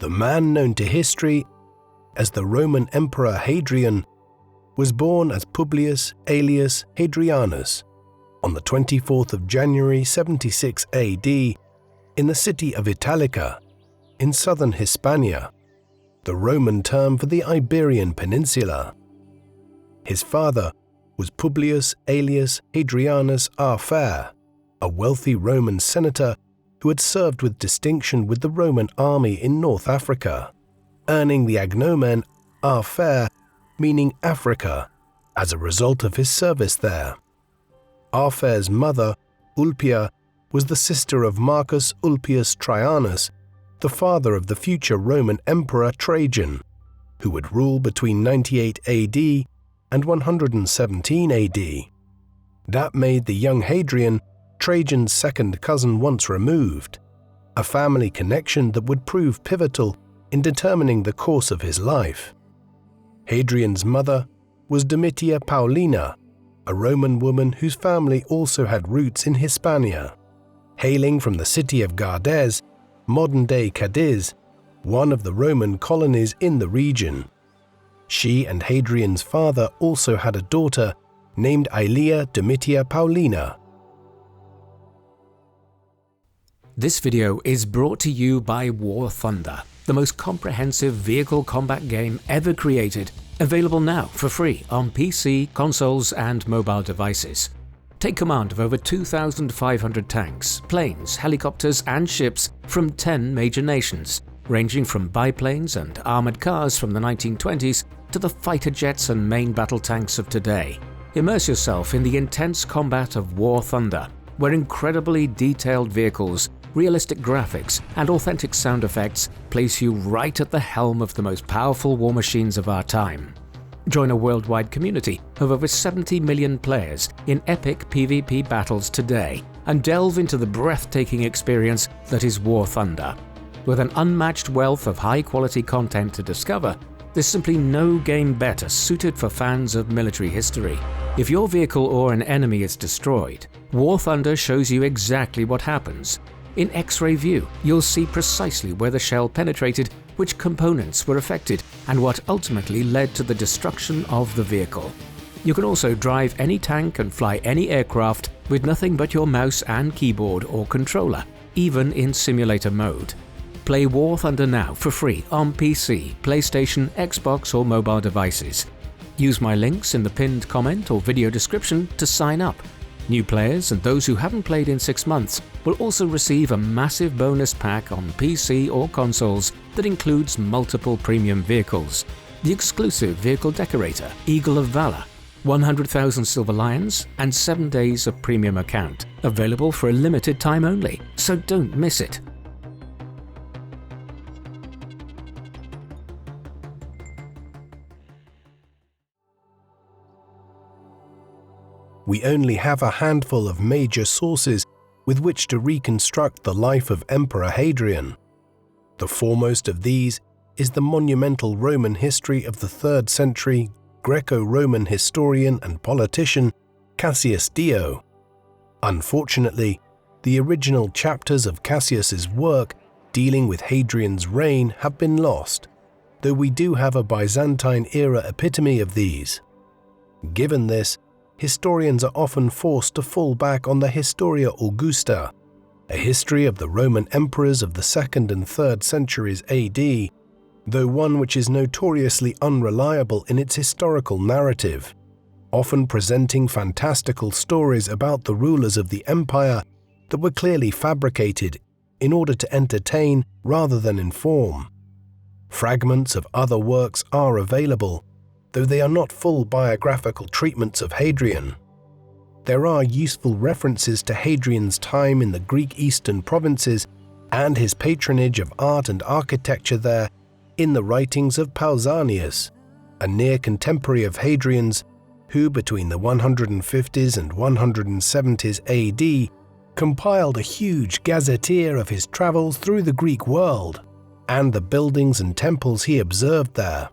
the man known to history as the Roman Emperor Hadrian was born as Publius Aelius Hadrianus on the 24th of January 76 AD in the city of Italica in southern Hispania, the Roman term for the Iberian Peninsula. His father was Publius Aelius Hadrianus Heir, a wealthy Roman senator who had served with distinction with the Roman army in North Africa, earning the agnomen Heir, meaning Africa, as a result of his service there. Heir's mother, Ulpia, was the sister of Marcus Ulpius Traianus, the father of the future Roman Emperor Trajan, who would rule between 98 AD and 117 AD. That made the young Hadrian Trajan's second cousin once removed, a family connection that would prove pivotal in determining the course of his life. Hadrian's mother was Domitia Paulina, a Roman woman whose family also had roots in Hispania, hailing from the city of Gades, modern-day Cadiz, one of the Roman colonies in the region. She and Hadrian's father also had a daughter named Aelia Domitia Paulina. This video is brought to you by War Thunder, the most comprehensive vehicle combat game ever created, available now for free on PC, consoles and mobile devices. Take command of over 2,500 tanks, planes, helicopters and ships from 10 major nations, ranging from biplanes and armoured cars from the 1920s to the fighter jets and main battle tanks of today. Immerse yourself in the intense combat of War Thunder, where incredibly detailed vehicles, realistic graphics and authentic sound effects place you right at the helm of the most powerful war machines of our time. Join a worldwide community of over 70 million players in epic PvP battles today and delve into the breathtaking experience that is War Thunder. With an unmatched wealth of high-quality content to discover, there's simply no game better suited for fans of military history. If your vehicle or an enemy is destroyed, War Thunder shows you exactly what happens. In X-ray view, you'll see precisely where the shell penetrated, which components were affected, and what ultimately led to the destruction of the vehicle. You can also drive any tank and fly any aircraft with nothing but your mouse and keyboard or controller, even in simulator mode. Play War Thunder now for free on PC, PlayStation, Xbox or mobile devices. Use my links in the pinned comment or video description to sign up. New players and those who haven't played in 6 months will also receive a massive bonus pack on PC or consoles that includes multiple premium vehicles. The exclusive vehicle decorator, Eagle of Valor, 100,000 Silver Lions and 7 days of premium account, available for a limited time only, so don't miss it. We only have a handful of major sources with which to reconstruct the life of Emperor Hadrian. The foremost of these is the monumental Roman history of the 3rd century Greco-Roman historian and politician Cassius Dio. Unfortunately, the original chapters of Cassius's work dealing with Hadrian's reign have been lost, though we do have a Byzantine-era epitome of these. Given this, historians are often forced to fall back on the Historia Augusta, a history of the Roman emperors of the 2nd and 3rd centuries AD, though one which is notoriously unreliable in its historical narrative, often presenting fantastical stories about the rulers of the empire that were clearly fabricated in order to entertain rather than inform. Fragments of other works are available, though they are not full biographical treatments of Hadrian. There are useful references to Hadrian's time in the Greek eastern provinces and his patronage of art and architecture there in the writings of Pausanias, a near contemporary of Hadrian's, who between the 150s and 170s AD compiled a huge gazetteer of his travels through the Greek world and the buildings and temples he observed there.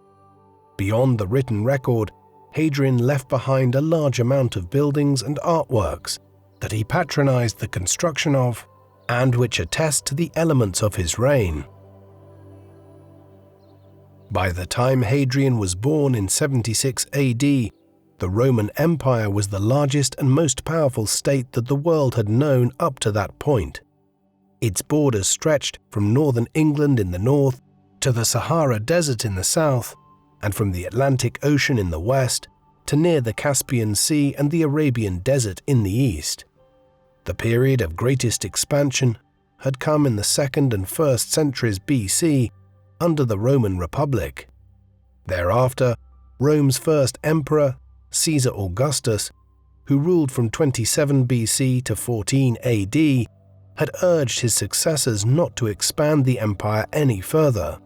Beyond the written record, Hadrian left behind a large amount of buildings and artworks that he patronized the construction of and which attest to the elements of his reign. By the time Hadrian was born in 76 AD, the Roman Empire was the largest and most powerful state that the world had known up to that point. Its borders stretched from northern England in the north to the Sahara Desert in the south, and from the Atlantic Ocean in the west to near the Caspian Sea and the Arabian Desert in the east. The period of greatest expansion had come in the 2nd and 1st centuries BC under the Roman Republic. Thereafter, Rome's first emperor, Caesar Augustus, who ruled from 27 BC to 14 AD, had urged his successors not to expand the empire any further,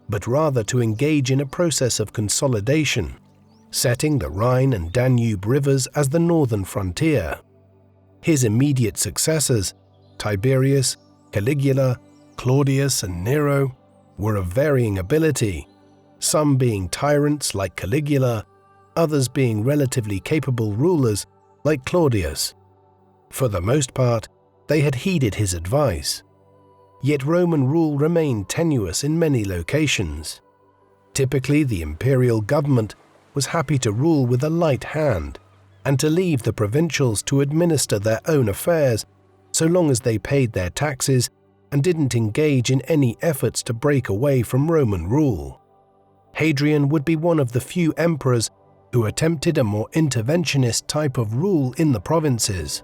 but rather to engage in a process of consolidation, setting the Rhine and Danube rivers as the northern frontier. His immediate successors, Tiberius, Caligula, Claudius, and Nero, were of varying ability, some being tyrants like Caligula, others being relatively capable rulers like Claudius. For the most part, they had heeded his advice. Yet Roman rule remained tenuous in many locations. Typically, the imperial government was happy to rule with a light hand and to leave the provincials to administer their own affairs so long as they paid their taxes and didn't engage in any efforts to break away from Roman rule. Hadrian would be one of the few emperors who attempted a more interventionist type of rule in the provinces.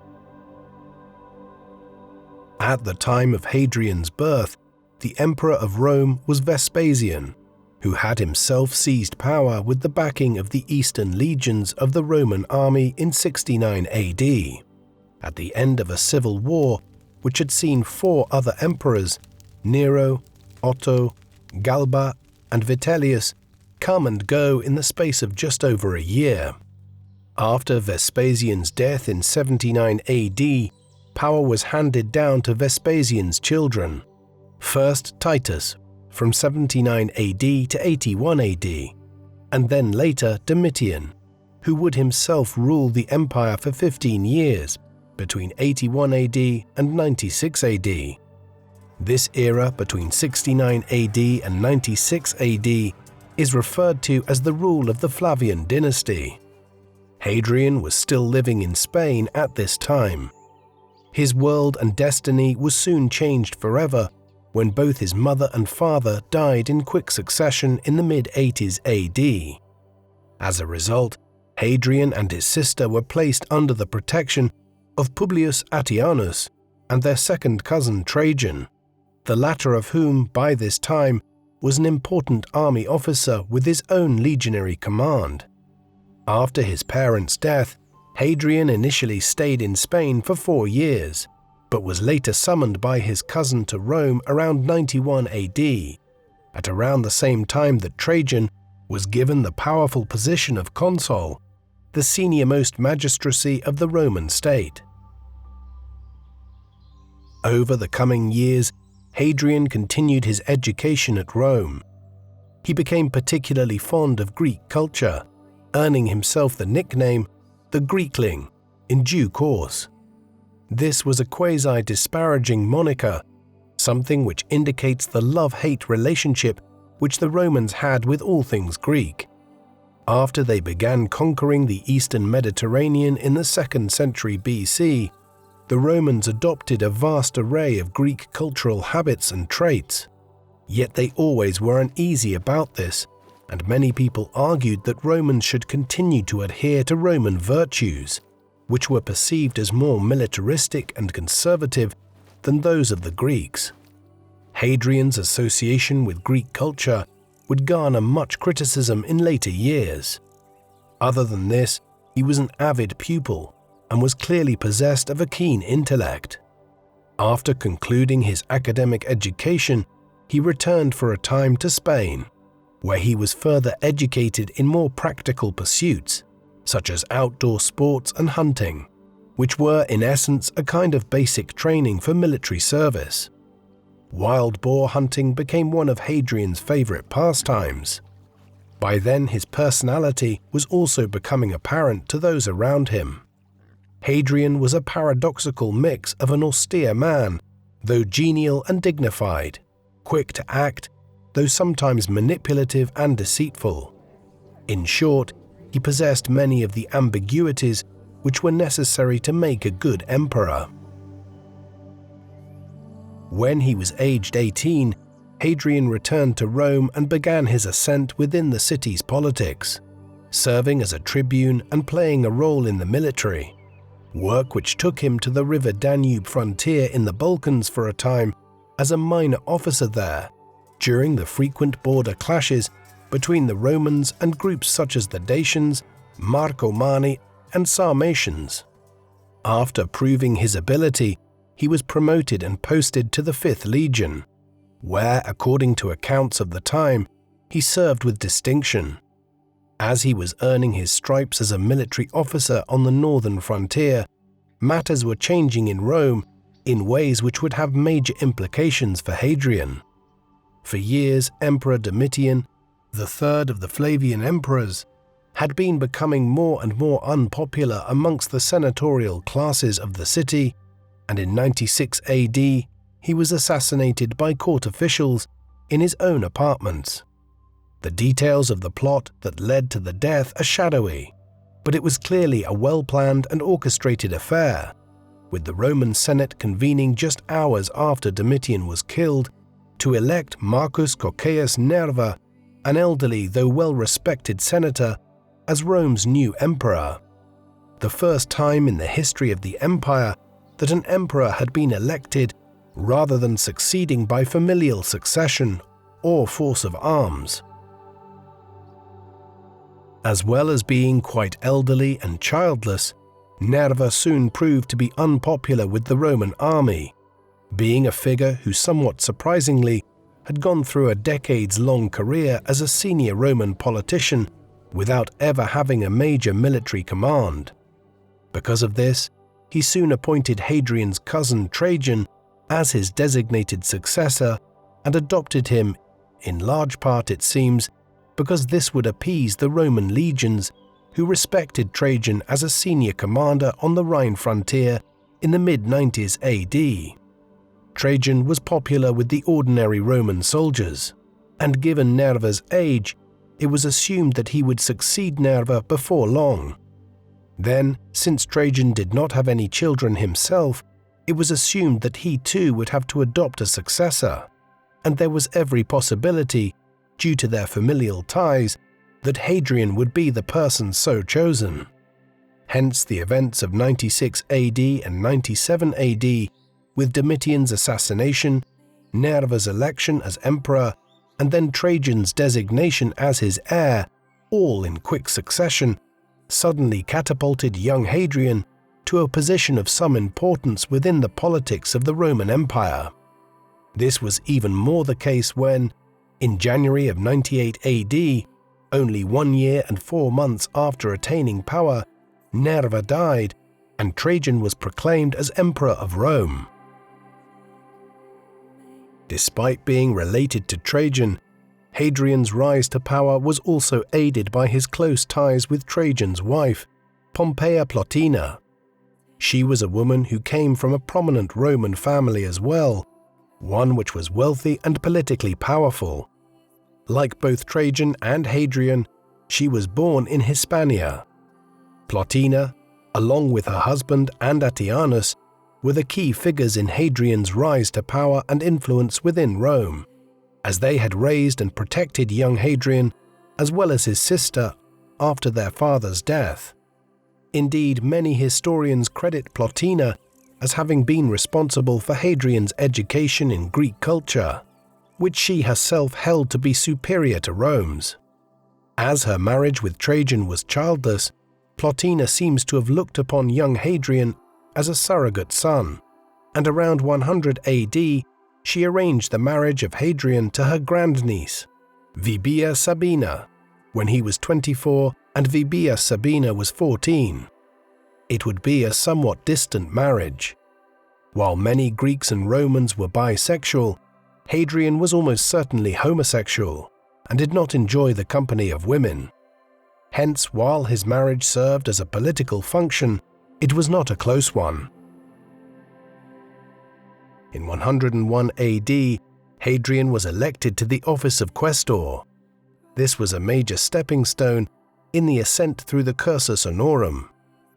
At the time of Hadrian's birth, the emperor of Rome was Vespasian, who had himself seized power with the backing of the eastern legions of the Roman army in 69 AD, at the end of a civil war which had seen 4 other emperors, Nero, Otto, Galba, and Vitellius, come and go in the space of just over a year. After Vespasian's death in 79 AD, power was handed down to Vespasian's children. First Titus, from 79 AD to 81 AD, and then later Domitian, who would himself rule the empire for 15 years, between 81 AD and 96 AD. This era between 69 AD and 96 AD is referred to as the rule of the Flavian dynasty. Hadrian was still living in Spain at this time. His world and destiny was soon changed forever when both his mother and father died in quick succession in the mid-80s AD. As a result, Hadrian and his sister were placed under the protection of Publius Aelius and their second cousin Trajan, the latter of whom, by this time, was an important army officer with his own legionary command. After his parents' death, Hadrian initially stayed in Spain for 4 years, but was later summoned by his cousin to Rome around 91 AD, at around the same time that Trajan was given the powerful position of consul, the senior-most magistracy of the Roman state. Over the coming years, Hadrian continued his education at Rome. He became particularly fond of Greek culture, earning himself the nickname the Greekling in due course. This was a quasi-disparaging moniker, something which indicates the love-hate relationship which the Romans had with all things Greek. After they began conquering the eastern Mediterranean in the 2nd century BC, the Romans adopted a vast array of Greek cultural habits and traits. Yet they always were uneasy about this, and many people argued that Romans should continue to adhere to Roman virtues, which were perceived as more militaristic and conservative than those of the Greeks. Hadrian's association with Greek culture would garner much criticism in later years. Other than this, he was an avid pupil and was clearly possessed of a keen intellect. After concluding his academic education, he returned for a time to Spain, where he was further educated in more practical pursuits, such as outdoor sports and hunting, which were in essence a kind of basic training for military service. Wild boar hunting became one of Hadrian's favorite pastimes. By then, his personality was also becoming apparent to those around him. Hadrian was a paradoxical mix of an austere man, though genial and dignified, quick to act, though sometimes manipulative and deceitful. In short, he possessed many of the ambiguities which were necessary to make a good emperor. When he was aged 18, Hadrian returned to Rome and began his ascent within the city's politics, serving as a tribune and playing a role in the military, work which took him to the river Danube frontier in the Balkans for a time as a minor officer there, during the frequent border clashes between the Romans and groups such as the Dacians, Marcomanni, and Sarmatians. After proving his ability, he was promoted and posted to the 5th Legion, where, according to accounts of the time, he served with distinction. As he was earning his stripes as a military officer on the northern frontier, matters were changing in Rome in ways which would have major implications for Hadrian. For years, Emperor Domitian, the third of the Flavian emperors, had been becoming more and more unpopular amongst the senatorial classes of the city, and in 96 AD he was assassinated by court officials in his own apartments. The details of the plot that led to the death are shadowy, but it was clearly a well-planned and orchestrated affair, with the Roman Senate convening just hours after Domitian was killed to elect Marcus Cocceius Nerva, an elderly though well-respected senator, as Rome's new emperor. The first time in the history of the empire that an emperor had been elected rather than succeeding by familial succession or force of arms. As well as being quite elderly and childless, Nerva soon proved to be unpopular with the Roman army, being a figure who somewhat surprisingly had gone through a decades-long career as a senior Roman politician without ever having a major military command. Because of this, he soon appointed Hadrian's cousin Trajan as his designated successor and adopted him, in large part it seems, because this would appease the Roman legions who respected Trajan as a senior commander on the Rhine frontier in the mid-90s AD. Trajan was popular with the ordinary Roman soldiers, and given Nerva's age, it was assumed that he would succeed Nerva before long. Then, since Trajan did not have any children himself, it was assumed that he too would have to adopt a successor, and there was every possibility, due to their familial ties, that Hadrian would be the person so chosen. Hence the events of 96 AD and 97 AD, with Domitian's assassination, Nerva's election as emperor, and then Trajan's designation as his heir, all in quick succession, suddenly catapulted young Hadrian to a position of some importance within the politics of the Roman Empire. This was even more the case when, in January of 98 AD, only 1 year and 4 months after attaining power, Nerva died, and Trajan was proclaimed as Emperor of Rome. Despite being related to Trajan, Hadrian's rise to power was also aided by his close ties with Trajan's wife, Pompeia Plotina. She was a woman who came from a prominent Roman family as well, one which was wealthy and politically powerful. Like both Trajan and Hadrian, she was born in Hispania. Plotina, along with her husband and Antinous, were the key figures in Hadrian's rise to power and influence within Rome, as they had raised and protected young Hadrian, as well as his sister, after their father's death. Indeed, many historians credit Plotina as having been responsible for Hadrian's education in Greek culture, which she herself held to be superior to Rome's. As her marriage with Trajan was childless, Plotina seems to have looked upon young Hadrian as a surrogate son, and around 100 AD she arranged the marriage of Hadrian to her grandniece, Vibia Sabina, when he was 24 and Vibia Sabina was 14. It would be a somewhat distant marriage. While many Greeks and Romans were bisexual, Hadrian was almost certainly homosexual and did not enjoy the company of women. Hence, while his marriage served as a political function, it was not a close one. In 101 AD, Hadrian was elected to the office of Quaestor. This was a major stepping stone in the ascent through the cursus honorum,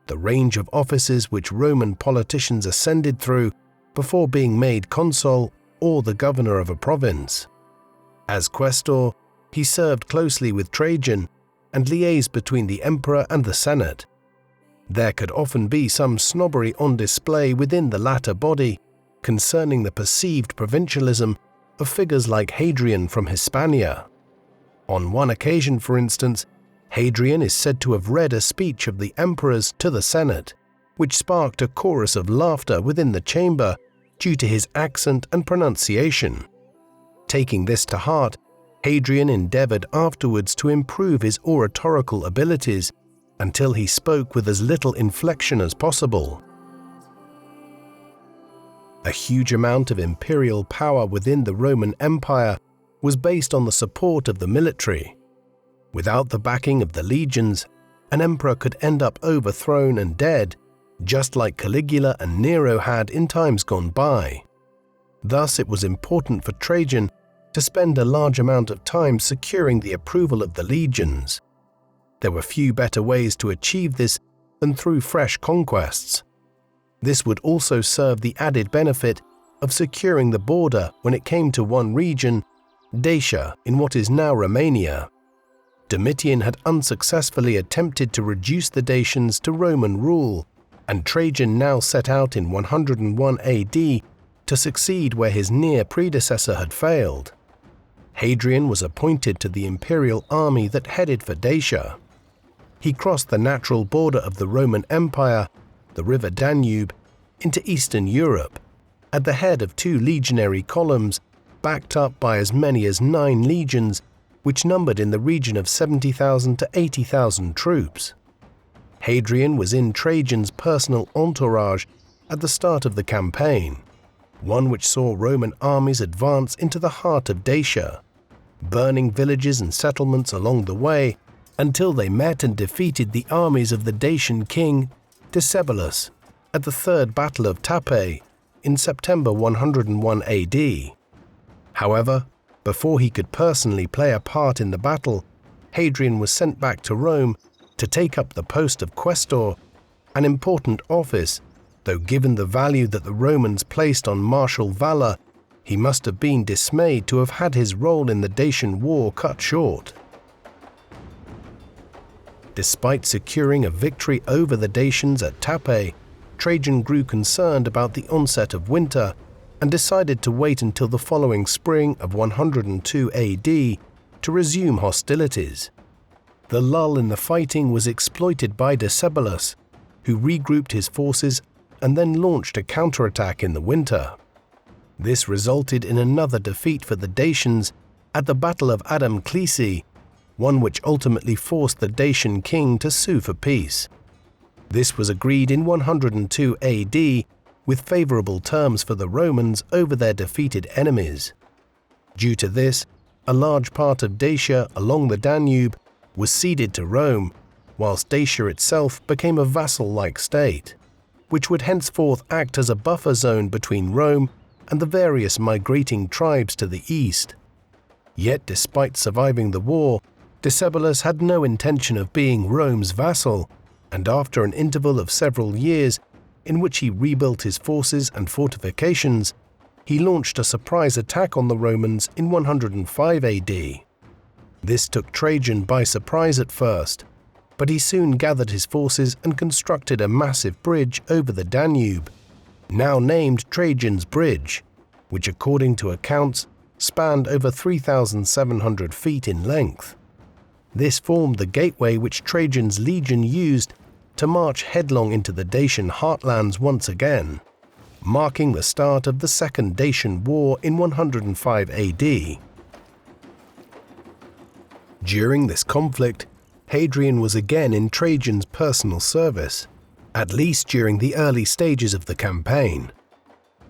the range of offices which Roman politicians ascended through before being made consul or the governor of a province. As Quaestor, he served closely with Trajan and liaised between the emperor and the Senate. There could often be some snobbery on display within the latter body concerning the perceived provincialism of figures like Hadrian from Hispania. On one occasion, for instance, Hadrian is said to have read a speech of the emperor's to the Senate, which sparked a chorus of laughter within the chamber due to his accent and pronunciation. Taking this to heart, Hadrian endeavored afterwards to improve his oratorical abilities until he spoke with as little inflection as possible. A huge amount of imperial power within the Roman Empire was based on the support of the military. Without the backing of the legions, an emperor could end up overthrown and dead, just like Caligula and Nero had in times gone by. Thus, it was important for Trajan to spend a large amount of time securing the approval of the legions. There were few better ways to achieve this than through fresh conquests. This would also serve the added benefit of securing the border when it came to one region, Dacia, in what is now Romania. Domitian had unsuccessfully attempted to reduce the Dacians to Roman rule, and Trajan now set out in 101 AD to succeed where his near predecessor had failed. Hadrian was appointed to the imperial army that headed for Dacia. He crossed the natural border of the Roman Empire, the river Danube, into Eastern Europe, at the head of 2 legionary columns, backed up by as many as 9 legions, which numbered in the region of 70,000 to 80,000 troops. Hadrian was in Trajan's personal entourage at the start of the campaign, one which saw Roman armies advance into the heart of Dacia, burning villages and settlements along the way until they met and defeated the armies of the Dacian king Decebalus at the Third Battle of Tapae in September 101 AD. However, before he could personally play a part in the battle, Hadrian was sent back to Rome to take up the post of Quaestor, an important office, though given the value that the Romans placed on martial valor, he must have been dismayed to have had his role in the Dacian War cut short. Despite securing a victory over the Dacians at Tapae, Trajan grew concerned about the onset of winter and decided to wait until the following spring of 102 AD to resume hostilities. The lull in the fighting was exploited by Decebalus, who regrouped his forces and then launched a counterattack in the winter. This resulted in another defeat for the Dacians at the Battle of Adamclisi, one which ultimately forced the Dacian king to sue for peace. This was agreed in 102 AD with favorable terms for the Romans over their defeated enemies. Due to this, a large part of Dacia along the Danube was ceded to Rome, whilst Dacia itself became a vassal-like state, which would henceforth act as a buffer zone between Rome and the various migrating tribes to the east. Yet despite surviving the war, Decebalus had no intention of being Rome's vassal, and after an interval of several years in which he rebuilt his forces and fortifications, he launched a surprise attack on the Romans in 105 AD. This took Trajan by surprise at first, but he soon gathered his forces and constructed a massive bridge over the Danube, now named Trajan's Bridge, which according to accounts spanned over 3,700 feet in length. This formed the gateway which Trajan's legion used to march headlong into the Dacian heartlands once again, marking the start of the Second Dacian War in 105 AD. During this conflict, Hadrian was again in Trajan's personal service, at least during the early stages of the campaign.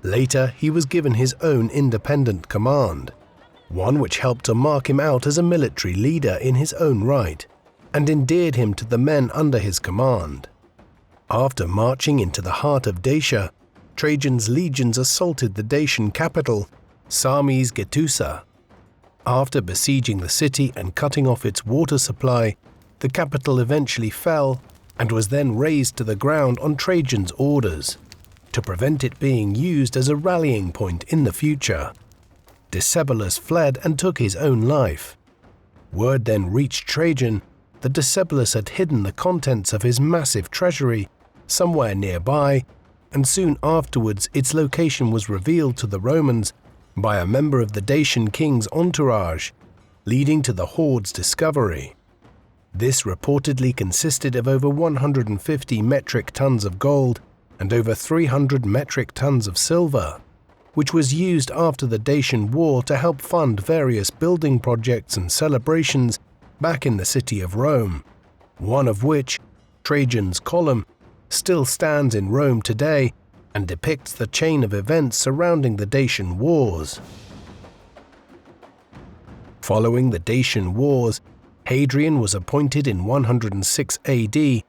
Later, he was given his own independent command, one which helped to mark him out as a military leader in his own right, and endeared him to the men under his command. After marching into the heart of Dacia, Trajan's legions assaulted the Dacian capital, Samis Getusa. After besieging the city and cutting off its water supply, the capital eventually fell and was then razed to the ground on Trajan's orders, to prevent it being used as a rallying point in the future. Decebalus fled and took his own life. Word then reached Trajan that Decebalus had hidden the contents of his massive treasury somewhere nearby, and soon afterwards its location was revealed to the Romans by a member of the Dacian king's entourage, leading to the hoard's discovery. This reportedly consisted of over 150 metric tons of gold and over 300 metric tons of silver, which was used after the Dacian War to help fund various building projects and celebrations back in the city of Rome, one of which, Trajan's Column, still stands in Rome today and depicts the chain of events surrounding the Dacian Wars. Following the Dacian Wars, Hadrian was appointed in 106 AD to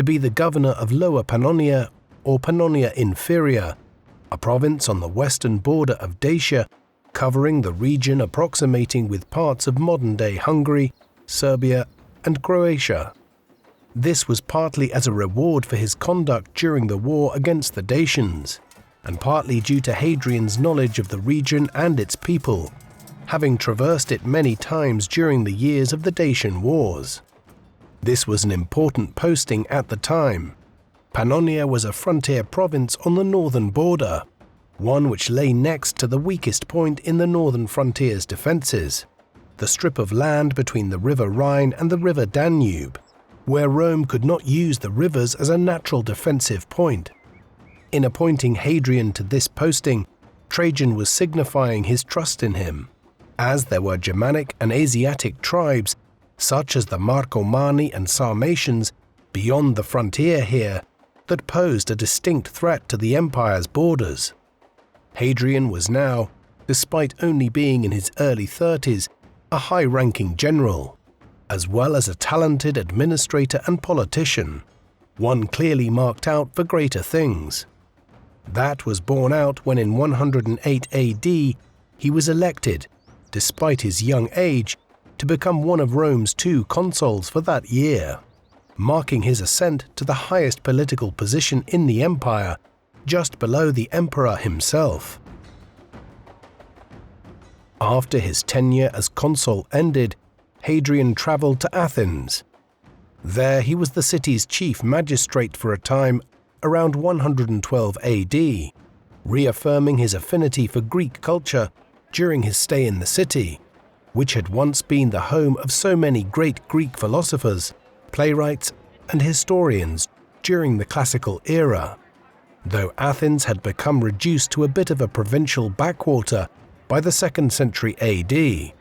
be the governor of Lower Pannonia or Pannonia Inferior, a province on the western border of Dacia, covering the region approximating with parts of modern-day Hungary, Serbia, and Croatia. This was partly as a reward for his conduct during the war against the Dacians, and partly due to Hadrian's knowledge of the region and its people, having traversed it many times during the years of the Dacian Wars. This was an important posting at the time. Pannonia was a frontier province on the northern border, one which lay next to the weakest point in the northern frontier's defences, the strip of land between the river Rhine and the river Danube, where Rome could not use the rivers as a natural defensive point. In appointing Hadrian to this posting, Trajan was signifying his trust in him, as there were Germanic and Asiatic tribes, such as the Marcomanni and Sarmatians, beyond the frontier here, that posed a distinct threat to the empire's borders. Hadrian was now, despite only being in his early 30s, a high-ranking general, as well as a talented administrator and politician, one clearly marked out for greater things. That was borne out when in 108 AD he was elected, despite his young age, to become one of Rome's 2 consuls for that year, marking his ascent to the highest political position in the empire, just below the emperor himself. After his tenure as consul ended, Hadrian travelled to Athens. There he was the city's chief magistrate for a time around 112 AD, reaffirming his affinity for Greek culture during his stay in the city, which had once been the home of so many great Greek philosophers, playwrights, and historians during the classical era, though Athens had become reduced to a bit of a provincial backwater by the 2nd century AD,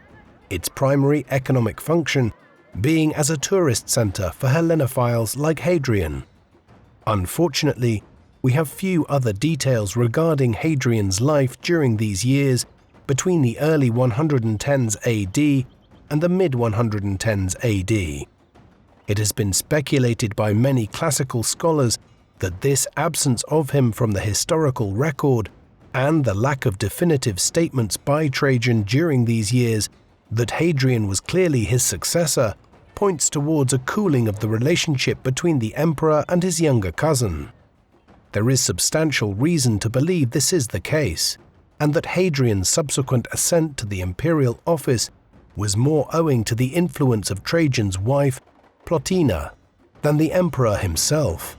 its primary economic function being as a tourist centre for Hellenophiles like Hadrian. Unfortunately, we have few other details regarding Hadrian's life during these years between the early 110s AD and the mid-110s AD. It has been speculated by many classical scholars that this absence of him from the historical record and the lack of definitive statements by Trajan during these years that Hadrian was clearly his successor points towards a cooling of the relationship between the emperor and his younger cousin. There is substantial reason to believe this is the case, and that Hadrian's subsequent ascent to the imperial office was more owing to the influence of Trajan's wife, Plotina, than the emperor himself.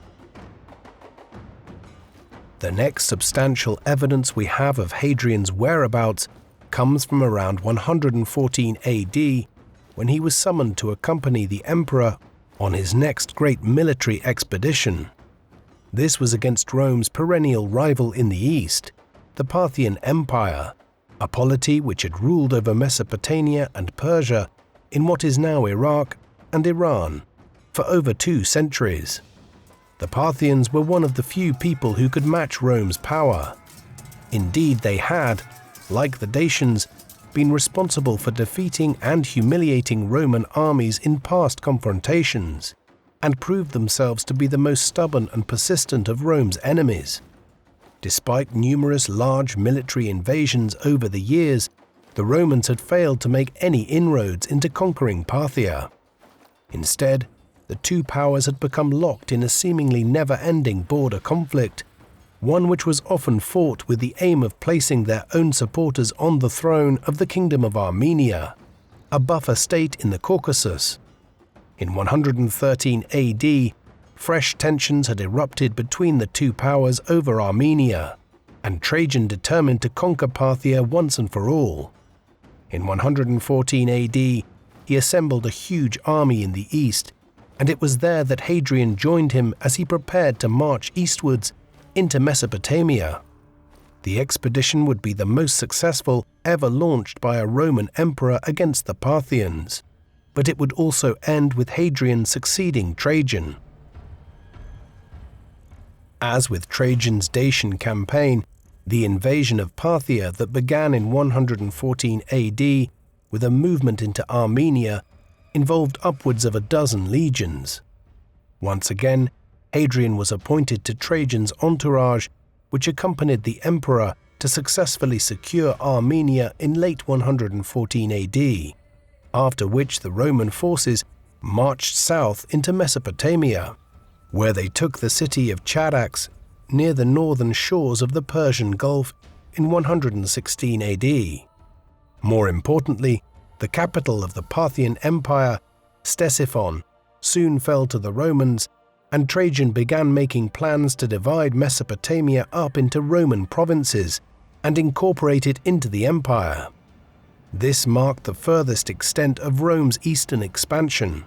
The next substantial evidence we have of Hadrian's whereabouts comes from around 114 AD, when he was summoned to accompany the emperor on his next great military expedition. This was against Rome's perennial rival in the east, the Parthian Empire, a polity which had ruled over Mesopotamia and Persia in what is now Iraq and Iran for over 2 centuries. The Parthians were one of the few people who could match Rome's power. Indeed, they had, like the Dacians, been responsible for defeating and humiliating Roman armies in past confrontations, and proved themselves to be the most stubborn and persistent of Rome's enemies. Despite numerous large military invasions over the years, the Romans had failed to make any inroads into conquering Parthia. Instead, the two powers had become locked in a seemingly never-ending border conflict, one which was often fought with the aim of placing their own supporters on the throne of the Kingdom of Armenia, a buffer state in the Caucasus. In 113 AD, fresh tensions had erupted between the two powers over Armenia, and Trajan determined to conquer Parthia once and for all. In 114 AD, he assembled a huge army in the east, and it was there that Hadrian joined him as he prepared to march eastwards into Mesopotamia. The expedition would be the most successful ever launched by a Roman emperor against the Parthians, but it would also end with Hadrian succeeding Trajan. As with Trajan's Dacian campaign, the invasion of Parthia that began in 114 AD with a movement into Armenia involved upwards of a dozen legions. Once again, Hadrian was appointed to Trajan's entourage, which accompanied the emperor to successfully secure Armenia in late 114 AD, after which the Roman forces marched south into Mesopotamia, where they took the city of Charax near the northern shores of the Persian Gulf in 116 AD. More importantly, the capital of the Parthian Empire, Ctesiphon, soon fell to the Romans, and Trajan began making plans to divide Mesopotamia up into Roman provinces and incorporate it into the empire. This marked the furthest extent of Rome's eastern expansion.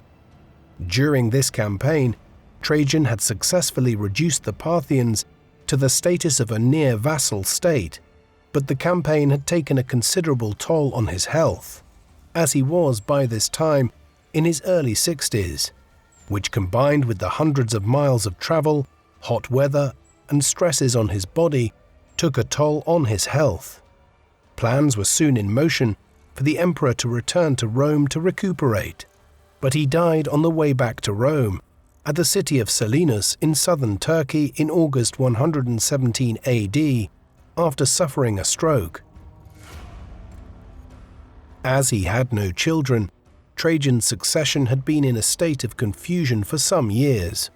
During this campaign, Trajan had successfully reduced the Parthians to the status of a near vassal state, but the campaign had taken a considerable toll on his health, as he was by this time in his early 60s, which combined with the hundreds of miles of travel, hot weather, and stresses on his body, took a toll on his health. Plans were soon in motion for the emperor to return to Rome to recuperate, but he died on the way back to Rome at the city of Selinus in southern Turkey in August 117 AD after suffering a stroke. As he had no children, Trajan's succession had been in a state of confusion for some years.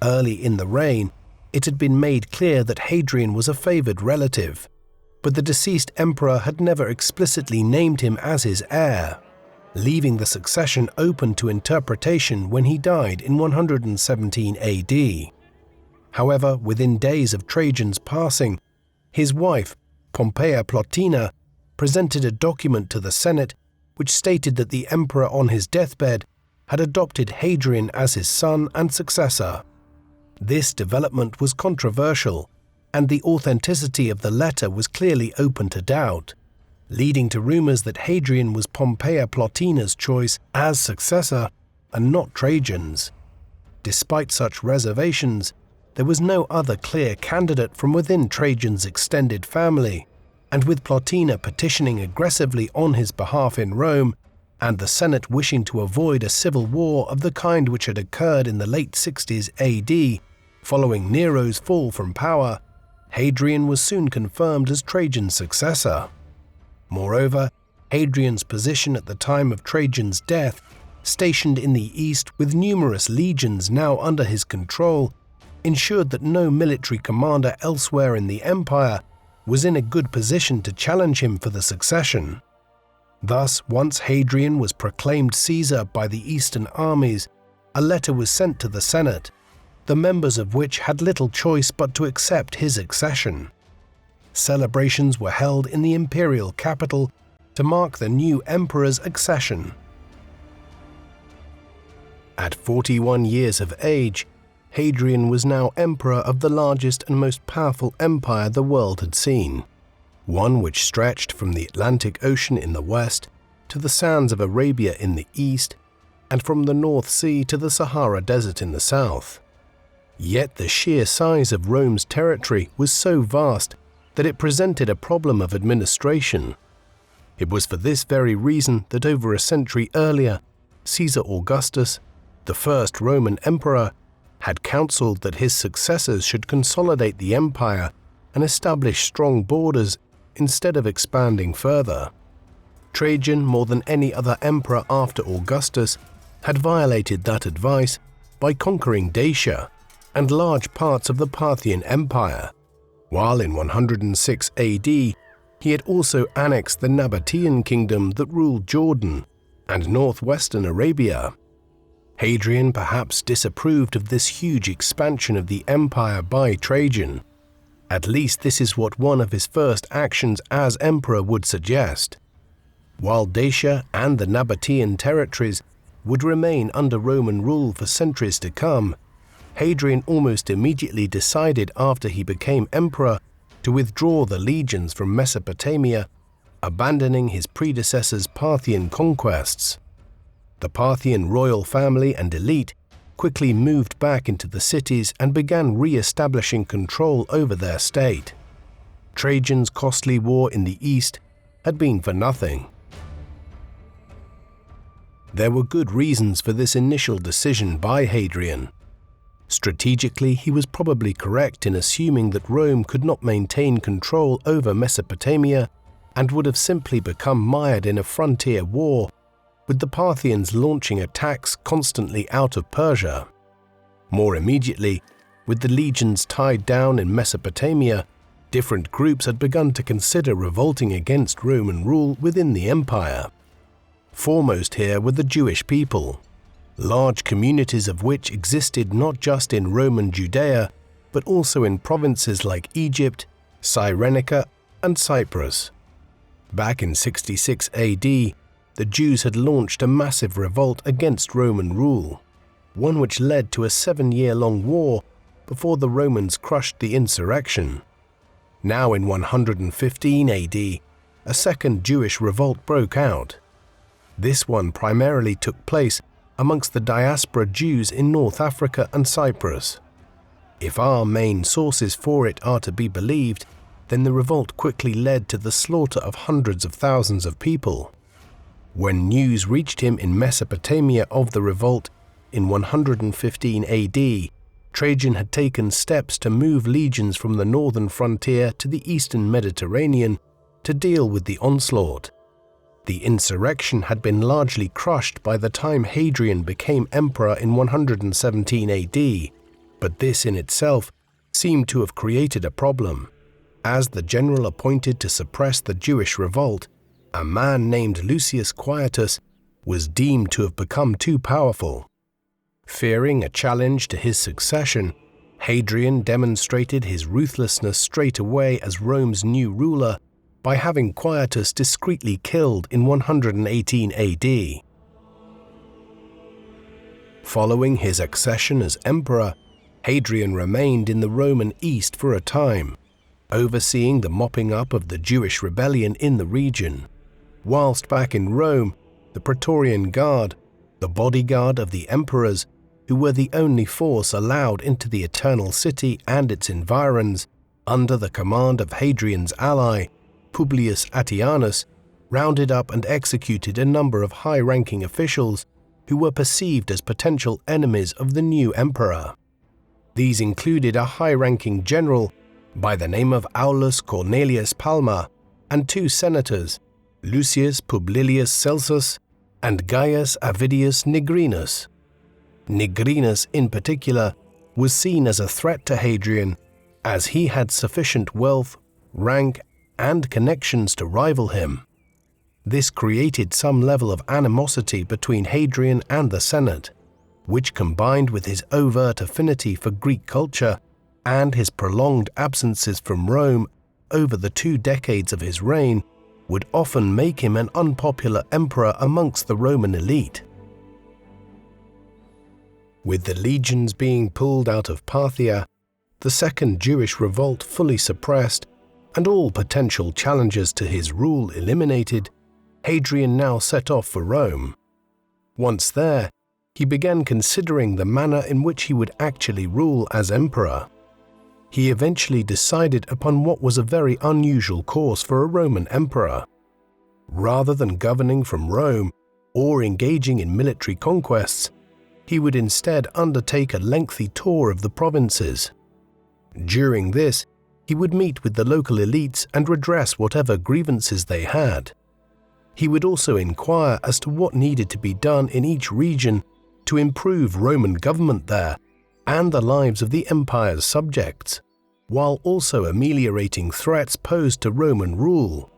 Early in the reign, it had been made clear that Hadrian was a favored relative, but the deceased emperor had never explicitly named him as his heir, leaving the succession open to interpretation when he died in 117 AD. However, within days of Trajan's passing, his wife, Pompeia Plotina, presented a document to the Senate which stated that the emperor on his deathbed had adopted Hadrian as his son and successor. This development was controversial, and the authenticity of the letter was clearly open to doubt, leading to rumors that Hadrian was Pompeia Plotina's choice as successor and not Trajan's. Despite such reservations, there was no other clear candidate from within Trajan's extended family, and with Plotina petitioning aggressively on his behalf in Rome, and the Senate wishing to avoid a civil war of the kind which had occurred in the late 60s AD, following Nero's fall from power, Hadrian was soon confirmed as Trajan's successor. Moreover, Hadrian's position at the time of Trajan's death, stationed in the east with numerous legions now under his control, ensured that no military commander elsewhere in the empire was in a good position to challenge him for the succession. Thus, once Hadrian was proclaimed Caesar by the eastern armies, a letter was sent to the Senate, the members of which had little choice but to accept his accession. Celebrations were held in the imperial capital to mark the new emperor's accession. At 41 years of age, Hadrian was now emperor of the largest and most powerful empire the world had seen, one which stretched from the Atlantic Ocean in the west to the sands of Arabia in the east, and from the North Sea to the Sahara Desert in the south. Yet the sheer size of Rome's territory was so vast that it presented a problem of administration. It was for this very reason that over a century earlier, Caesar Augustus, the first Roman emperor, had counseled that his successors should consolidate the empire and establish strong borders instead of expanding further. Trajan, more than any other emperor after Augustus, had violated that advice by conquering Dacia and large parts of the Parthian Empire, while in 106 AD he had also annexed the Nabatean kingdom that ruled Jordan and northwestern Arabia. Hadrian perhaps disapproved of this huge expansion of the empire by Trajan. At least this is what one of his first actions as emperor would suggest. While Dacia and the Nabatean territories would remain under Roman rule for centuries to come, Hadrian almost immediately decided after he became emperor to withdraw the legions from Mesopotamia, abandoning his predecessor's Parthian conquests. The Parthian royal family and elite quickly moved back into the cities and began re-establishing control over their state. Trajan's costly war in the east had been for nothing. There were good reasons for this initial decision by Hadrian. Strategically, he was probably correct in assuming that Rome could not maintain control over Mesopotamia and would have simply become mired in a frontier war, with the Parthians launching attacks constantly out of Persia. More immediately, with the legions tied down in Mesopotamia, different groups had begun to consider revolting against Roman rule within the empire. Foremost here were the Jewish people, large communities of which existed not just in Roman Judea, but also in provinces like Egypt, Cyrenaica, and Cyprus. Back in 66 AD, the Jews had launched a massive revolt against Roman rule, one which led to a 7-year-long war before the Romans crushed the insurrection. Now in 115 AD, a second Jewish revolt broke out. This one primarily took place amongst the diaspora Jews in North Africa and Cyprus. If our main sources for it are to be believed, then the revolt quickly led to the slaughter of hundreds of thousands of people. When news reached him in Mesopotamia of the revolt in 115 AD, Trajan had taken steps to move legions from the northern frontier to the eastern Mediterranean to deal with the onslaught. The insurrection had been largely crushed by the time Hadrian became emperor in 117 AD, but this in itself seemed to have created a problem. As the general appointed to suppress the Jewish revolt, a man named Lucius Quietus was deemed to have become too powerful. Fearing a challenge to his succession, Hadrian demonstrated his ruthlessness straight away as Rome's new ruler by having Quietus discreetly killed in 118 AD. Following his accession as emperor, Hadrian remained in the Roman East for a time, overseeing the mopping up of the Jewish rebellion in the region. Whilst back in Rome, the Praetorian Guard, the bodyguard of the emperors, who were the only force allowed into the Eternal City and its environs, under the command of Hadrian's ally, Publius Aelius, rounded up and executed a number of high-ranking officials who were perceived as potential enemies of the new emperor. These included a high-ranking general by the name of Aulus Cornelius Palma and 2 senators, Lucius Publilius Celsus and Gaius Avidius Nigrinus. Nigrinus, in particular, was seen as a threat to Hadrian, as he had sufficient wealth, rank, and connections to rival him. This created some level of animosity between Hadrian and the Senate, which, combined with his overt affinity for Greek culture and his prolonged absences from Rome over the 2 decades of his reign, would often make him an unpopular emperor amongst the Roman elite. With the legions being pulled out of Parthia, the second Jewish revolt fully suppressed, and all potential challenges to his rule eliminated, Hadrian now set off for Rome. Once there, he began considering the manner in which he would actually rule as emperor. He eventually decided upon what was a very unusual course for a Roman emperor. Rather than governing from Rome or engaging in military conquests, he would instead undertake a lengthy tour of the provinces. During this, He would meet with the local elites and redress whatever grievances they had. He would also inquire as to what needed to be done in each region to improve Roman government there and the lives of the empire's subjects, while also ameliorating threats posed to Roman rule,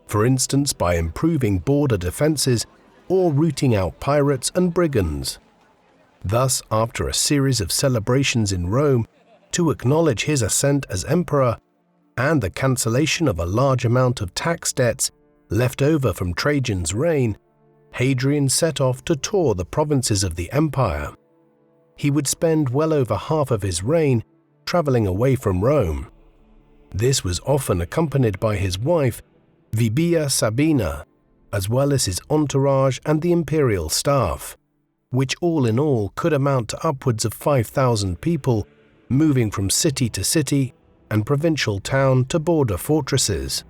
for instance by improving border defenses or rooting out pirates and brigands. Thus, after a series of celebrations in Rome to acknowledge his ascent as emperor and the cancellation of a large amount of tax debts left over from Trajan's reign, Hadrian set off to tour the provinces of the empire. He would spend well over half of his reign traveling away from Rome. This was often accompanied by his wife, Vibia Sabina, as well as his entourage and the imperial staff, which all in all could amount to upwards of 5,000 people moving from city to city and provincial town to border fortresses.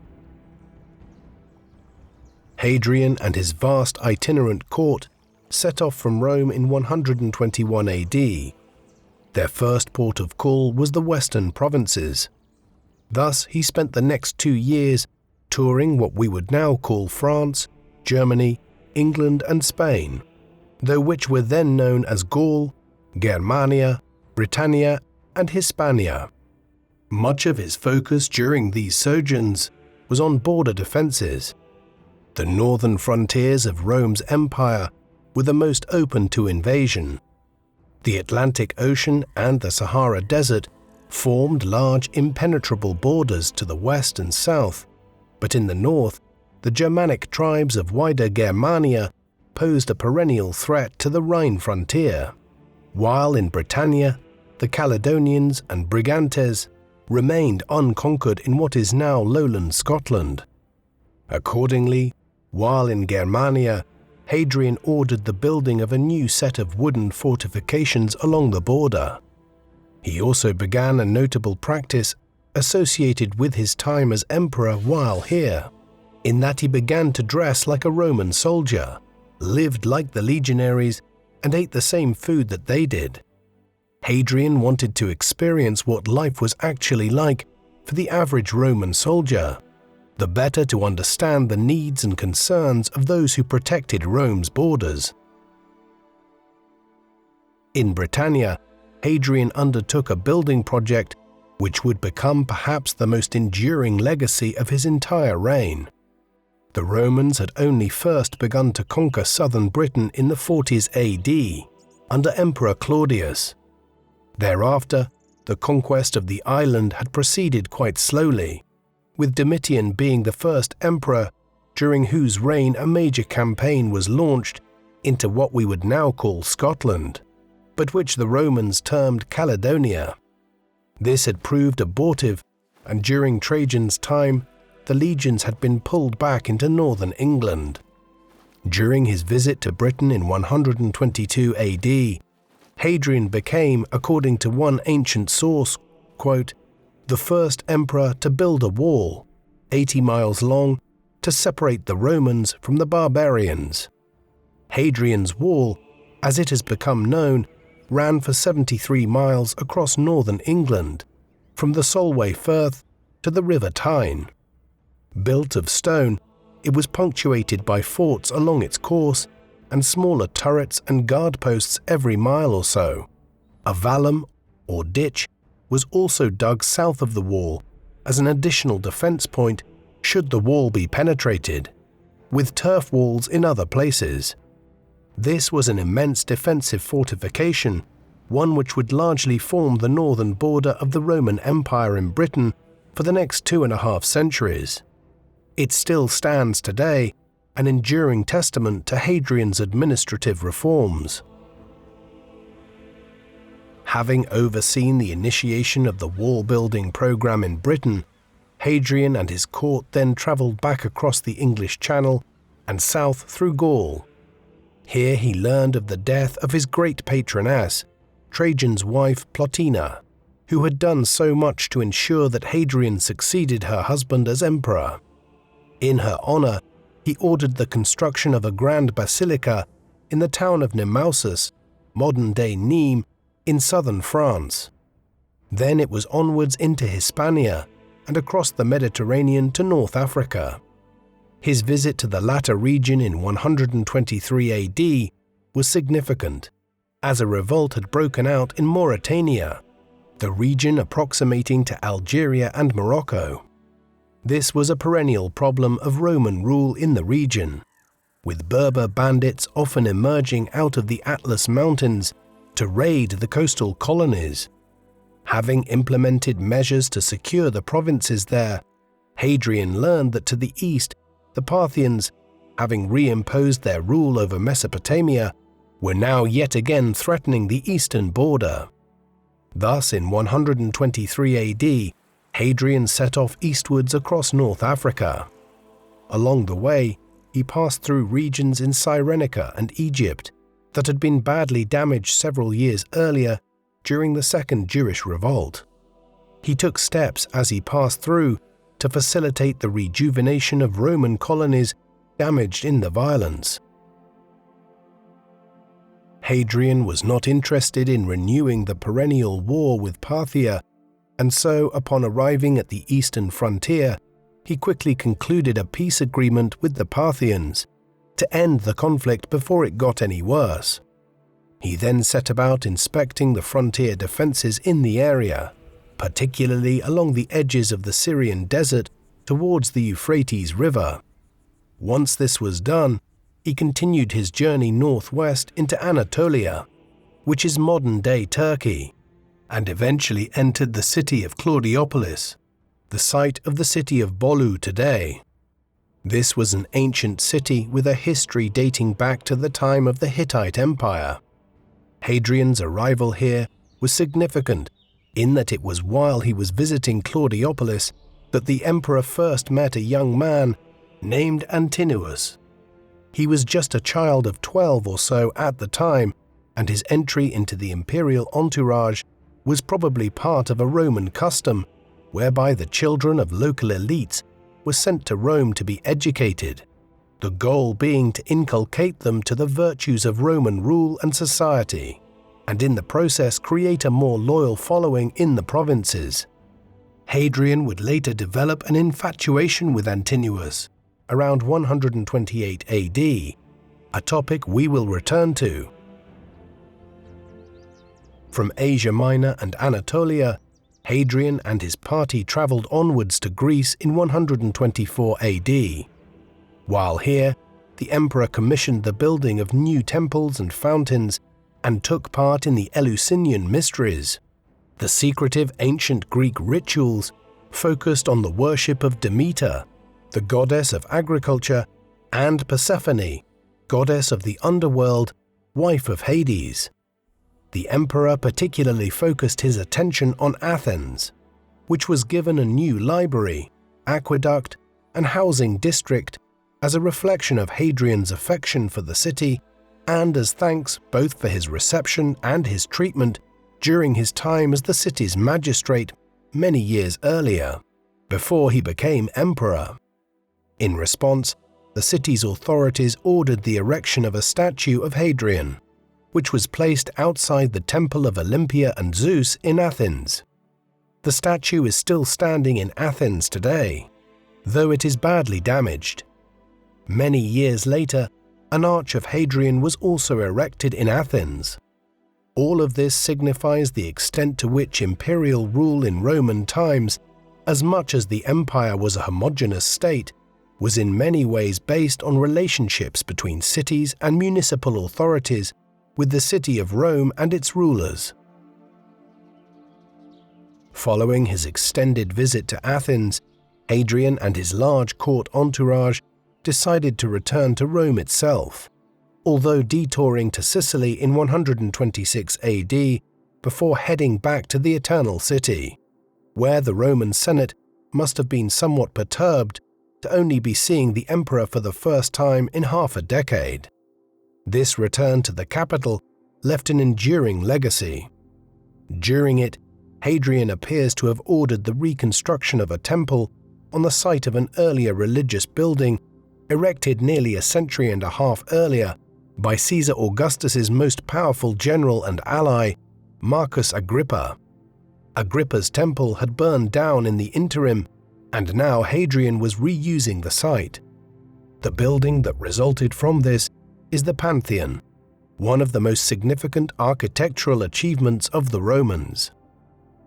Hadrian and his vast itinerant court set off from Rome in 121 AD. Their first port of call was the western provinces. Thus, he spent the next 2 years touring what we would now call France, Germany, England and Spain, though which were then known as Gaul, Germania, Britannia and Hispania. Much of his focus during these sojourns was on border defenses. The northern frontiers of Rome's empire were the most open to invasion. The Atlantic Ocean and the Sahara Desert formed large impenetrable borders to the west and south, but in the north, the Germanic tribes of wider Germania posed a perennial threat to the Rhine frontier, while in Britannia, the Caledonians and Brigantes remained unconquered in what is now lowland Scotland. Accordingly, while in Germania, Hadrian ordered the building of a new set of wooden fortifications along the border. He also began a notable practice associated with his time as emperor while here, in that he began to dress like a Roman soldier, lived like the legionaries, and ate the same food that they did. Hadrian wanted to experience what life was actually like for the average Roman soldier, the better to understand the needs and concerns of those who protected Rome's borders. In Britannia, Hadrian undertook a building project which would become perhaps the most enduring legacy of his entire reign. The Romans had only first begun to conquer southern Britain in the 40s AD, under Emperor Claudius. Thereafter, the conquest of the island had proceeded quite slowly, with Domitian being the first emperor during whose reign a major campaign was launched into what we would now call Scotland, but which the Romans termed Caledonia. This had proved abortive, and during Trajan's time, the legions had been pulled back into northern England. During his visit to Britain in 122 AD, Hadrian became, according to one ancient source, quote, the first emperor to build a wall, 80 miles long, to separate the Romans from the barbarians. Hadrian's wall, as it has become known, ran for 73 miles across northern England, from the Solway Firth to the River Tyne. Built of stone, it was punctuated by forts along its course and smaller turrets and guard posts every mile or so. A vallum, or ditch, was also dug south of the wall as an additional defense point should the wall be penetrated, with turf walls in other places. This was an immense defensive fortification, one which would largely form the northern border of the Roman Empire in Britain for the next 2.5 centuries. It still stands today, an enduring testament to Hadrian's administrative reforms. Having overseen the initiation of the wall-building program in Britain, Hadrian and his court then travelled back across the English Channel and south through Gaul. Here he learned of the death of his great patroness, Trajan's wife Plotina, who had done so much to ensure that Hadrian succeeded her husband as emperor. In her honour, he ordered the construction of a grand basilica in the town of Nemausus, modern-day Nîmes, in southern France. Then it was onwards into Hispania, and across the Mediterranean to North Africa. His visit to the latter region in 123 AD was significant, as a revolt had broken out in Mauritania, the region approximating to Algeria and Morocco. This was a perennial problem of Roman rule in the region, with Berber bandits often emerging out of the Atlas Mountains to raid the coastal colonies. Having implemented measures to secure the provinces there, Hadrian learned that to the east, the Parthians, having reimposed their rule over Mesopotamia, were now yet again threatening the eastern border. Thus, in 123 AD, Hadrian set off eastwards across North Africa. Along the way, he passed through regions in Cyrenaica and Egypt that had been badly damaged several years earlier during the Second Jewish Revolt. He took steps as he passed through to facilitate the rejuvenation of Roman colonies damaged in the violence. Hadrian was not interested in renewing the perennial war with Parthia, and so, upon arriving at the eastern frontier, he quickly concluded a peace agreement with the Parthians to end the conflict before it got any worse. He then set about inspecting the frontier defenses in the area, particularly along the edges of the Syrian desert towards the Euphrates River. Once this was done, he continued his journey northwest into Anatolia, which is modern-day Turkey, and eventually entered the city of Claudiopolis, the site of the city of Bolu today. This was an ancient city with a history dating back to the time of the Hittite Empire. Hadrian's arrival here was significant in that it was while he was visiting Claudiopolis that the emperor first met a young man named Antinous. He was just a child of 12 or so at the time, and his entry into the imperial entourage was probably part of a Roman custom whereby the children of local elites were sent to Rome to be educated, the goal being to inculcate them to the virtues of Roman rule and society, and in the process create a more loyal following in the provinces. Hadrian would later develop an infatuation with Antinous around 128 AD, a topic we will return to. From Asia Minor and Anatolia, Hadrian and his party travelled onwards to Greece in 124 AD. While here, the emperor commissioned the building of new temples and fountains and took part in the Eleusinian Mysteries, the secretive ancient Greek rituals focused on the worship of Demeter, the goddess of agriculture, and Persephone, goddess of the underworld, wife of Hades. The emperor particularly focused his attention on Athens, which was given a new library, aqueduct, and housing district as a reflection of Hadrian's affection for the city and as thanks both for his reception and his treatment during his time as the city's magistrate many years earlier, before he became emperor. In response, the city's authorities ordered the erection of a statue of Hadrian, which was placed outside the Temple of Olympia and Zeus in Athens. The statue is still standing in Athens today, though it is badly damaged. Many years later, an arch of Hadrian was also erected in Athens. All of this signifies the extent to which imperial rule in Roman times, as much as the empire was a homogeneous state, was in many ways based on relationships between cities and municipal authorities with the city of Rome and its rulers. Following his extended visit to Athens, Hadrian and his large court entourage decided to return to Rome itself, although detouring to Sicily in 126 AD before heading back to the Eternal City, where the Roman Senate must have been somewhat perturbed to only be seeing the emperor for the first time in half a decade. This return to the capital left an enduring legacy. During it, Hadrian appears to have ordered the reconstruction of a temple on the site of an earlier religious building erected nearly a century and a half earlier by Caesar Augustus's most powerful general and ally, Marcus Agrippa. Agrippa's temple had burned down in the interim and now Hadrian was reusing the site. The building that resulted from this is the Pantheon, one of the most significant architectural achievements of the Romans.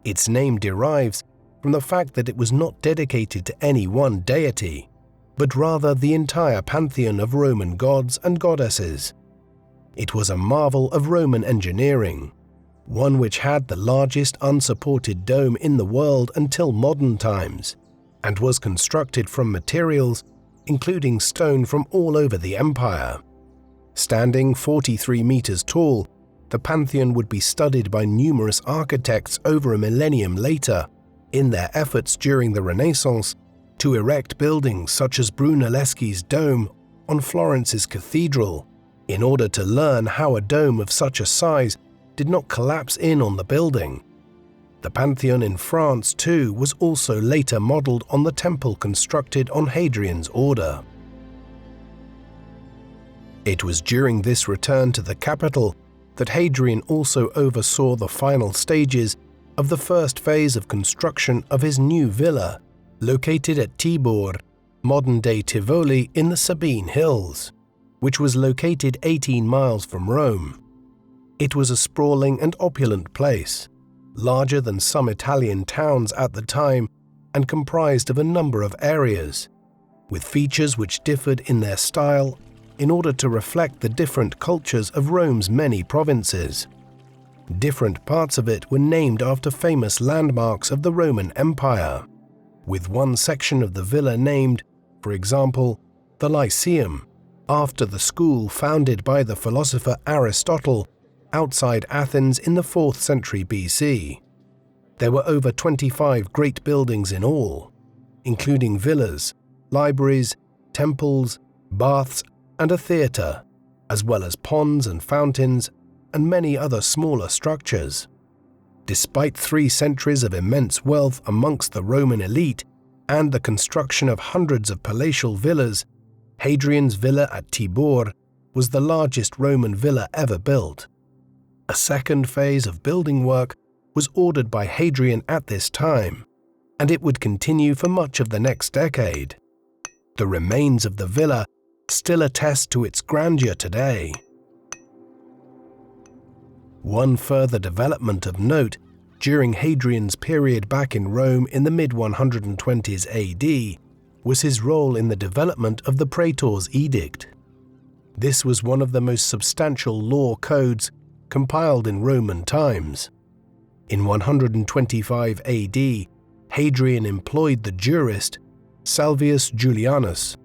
Its name derives from the fact that it was not dedicated to any one deity, but rather the entire pantheon of Roman gods and goddesses. It was a marvel of Roman engineering, one which had the largest unsupported dome in the world until modern times, and was constructed from materials including stone from all over the empire. Standing 43 meters tall, the Pantheon would be studied by numerous architects over a millennium later in their efforts during the Renaissance to erect buildings such as Brunelleschi's dome on Florence's cathedral, in order to learn how a dome of such a size did not collapse in on the building. The Pantheon in France, too, was also later modelled on the temple constructed on Hadrian's order. It was during this return to the capital that Hadrian also oversaw the final stages of the first phase of construction of his new villa, located at Tibur, modern-day Tivoli in the Sabine Hills, which was located 18 miles from Rome. It was a sprawling and opulent place, larger than some Italian towns at the time and comprised of a number of areas, with features which differed in their style in order to reflect the different cultures of Rome's many provinces. Different parts of it were named after famous landmarks of the Roman Empire, with one section of the villa named, for example, the Lyceum, after the school founded by the philosopher Aristotle outside Athens in the 4th century BC. There were over 25 great buildings in all, including villas, libraries, temples, baths, and a theatre, as well as ponds and fountains and many other smaller structures. Despite 3 centuries of immense wealth amongst the Roman elite and the construction of hundreds of palatial villas, Hadrian's villa at Tibur was the largest Roman villa ever built. A second phase of building work was ordered by Hadrian at this time, and it would continue for much of the next decade. The remains of the villa still attest to its grandeur today. One further development of note during Hadrian's period back in Rome in the mid-120s AD was his role in the development of the Praetor's Edict. This was one of the most substantial law codes compiled in Roman times. In 125 AD, Hadrian employed the jurist Salvius Julianus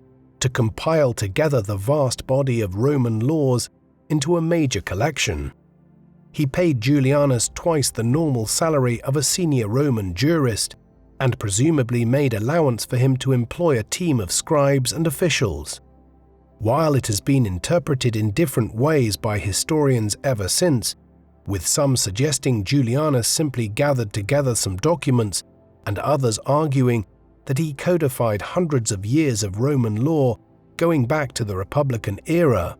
to compile together the vast body of Roman laws into a major collection. He paid Julianus twice the normal salary of a senior Roman jurist and presumably made allowance for him to employ a team of scribes and officials. While it has been interpreted in different ways by historians ever since, with some suggesting Julianus simply gathered together some documents and others arguing that he codified hundreds of years of Roman law going back to the Republican era,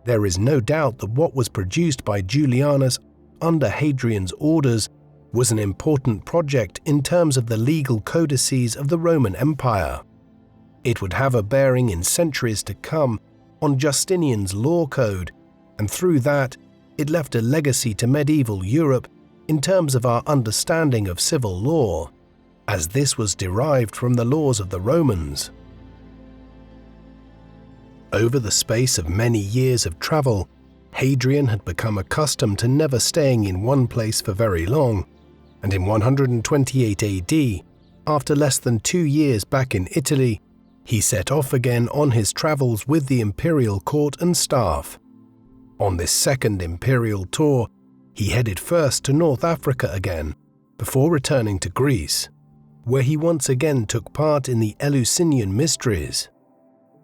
there is no doubt that what was produced by Julianus under Hadrian's orders was an important project in terms of the legal codices of the Roman Empire. It would have a bearing in centuries to come on Justinian's law code, and through that, it left a legacy to medieval Europe in terms of our understanding of civil law, as this was derived from the laws of the Romans. Over the space of many years of travel, Hadrian had become accustomed to never staying in one place for very long, and in 128 AD, after less than 2 years back in Italy, he set off again on his travels with the imperial court and staff. On this second imperial tour, he headed first to North Africa again, before returning to Greece, where he once again took part in the Eleusinian Mysteries.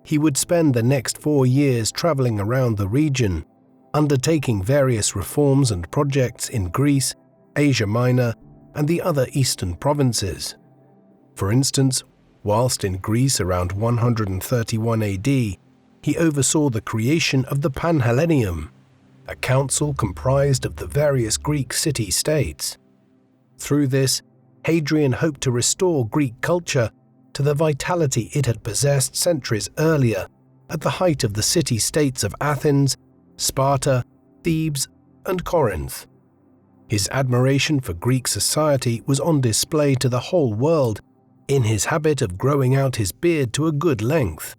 He would spend the next 4 years traveling around the region, undertaking various reforms and projects in Greece, Asia Minor, and the other eastern provinces. For instance, whilst in Greece around 131 AD, he oversaw the creation of the Panhelleneum, a council comprised of the various Greek city-states. Through this, Hadrian hoped to restore Greek culture to the vitality it had possessed centuries earlier at the height of the city-states of Athens, Sparta, Thebes, and Corinth. His admiration for Greek society was on display to the whole world in his habit of growing out his beard to a good length,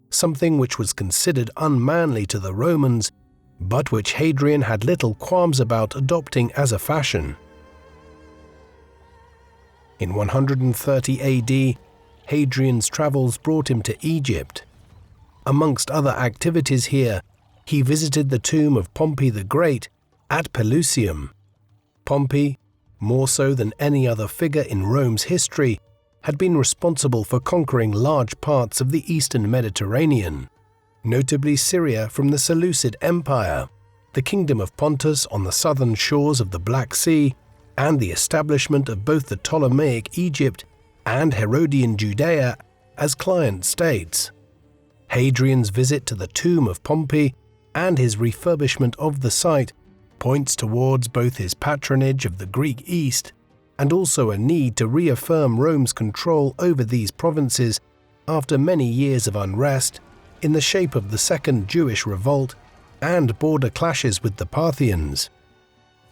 something which was considered unmanly to the Romans, but which Hadrian had little qualms about adopting as a fashion. In 130 AD, Hadrian's travels brought him to Egypt. Amongst other activities here, he visited the tomb of Pompey the Great at Pelusium. Pompey, more so than any other figure in Rome's history, had been responsible for conquering large parts of the eastern Mediterranean, notably Syria from the Seleucid Empire, the Kingdom of Pontus on the southern shores of the Black Sea, and the establishment of both the Ptolemaic Egypt and Herodian Judea as client states. Hadrian's visit to the tomb of Pompey and his refurbishment of the site points towards both his patronage of the Greek East and also a need to reaffirm Rome's control over these provinces after many years of unrest in the shape of the Second Jewish Revolt and border clashes with the Parthians.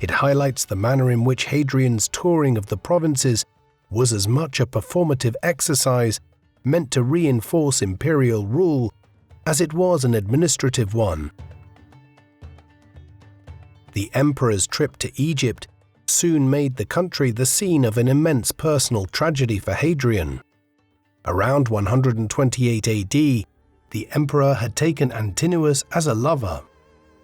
It highlights the manner in which Hadrian's touring of the provinces was as much a performative exercise meant to reinforce imperial rule as it was an administrative one. The emperor's trip to Egypt soon made the country the scene of an immense personal tragedy for Hadrian. Around 128 AD, the emperor had taken Antinous as a lover.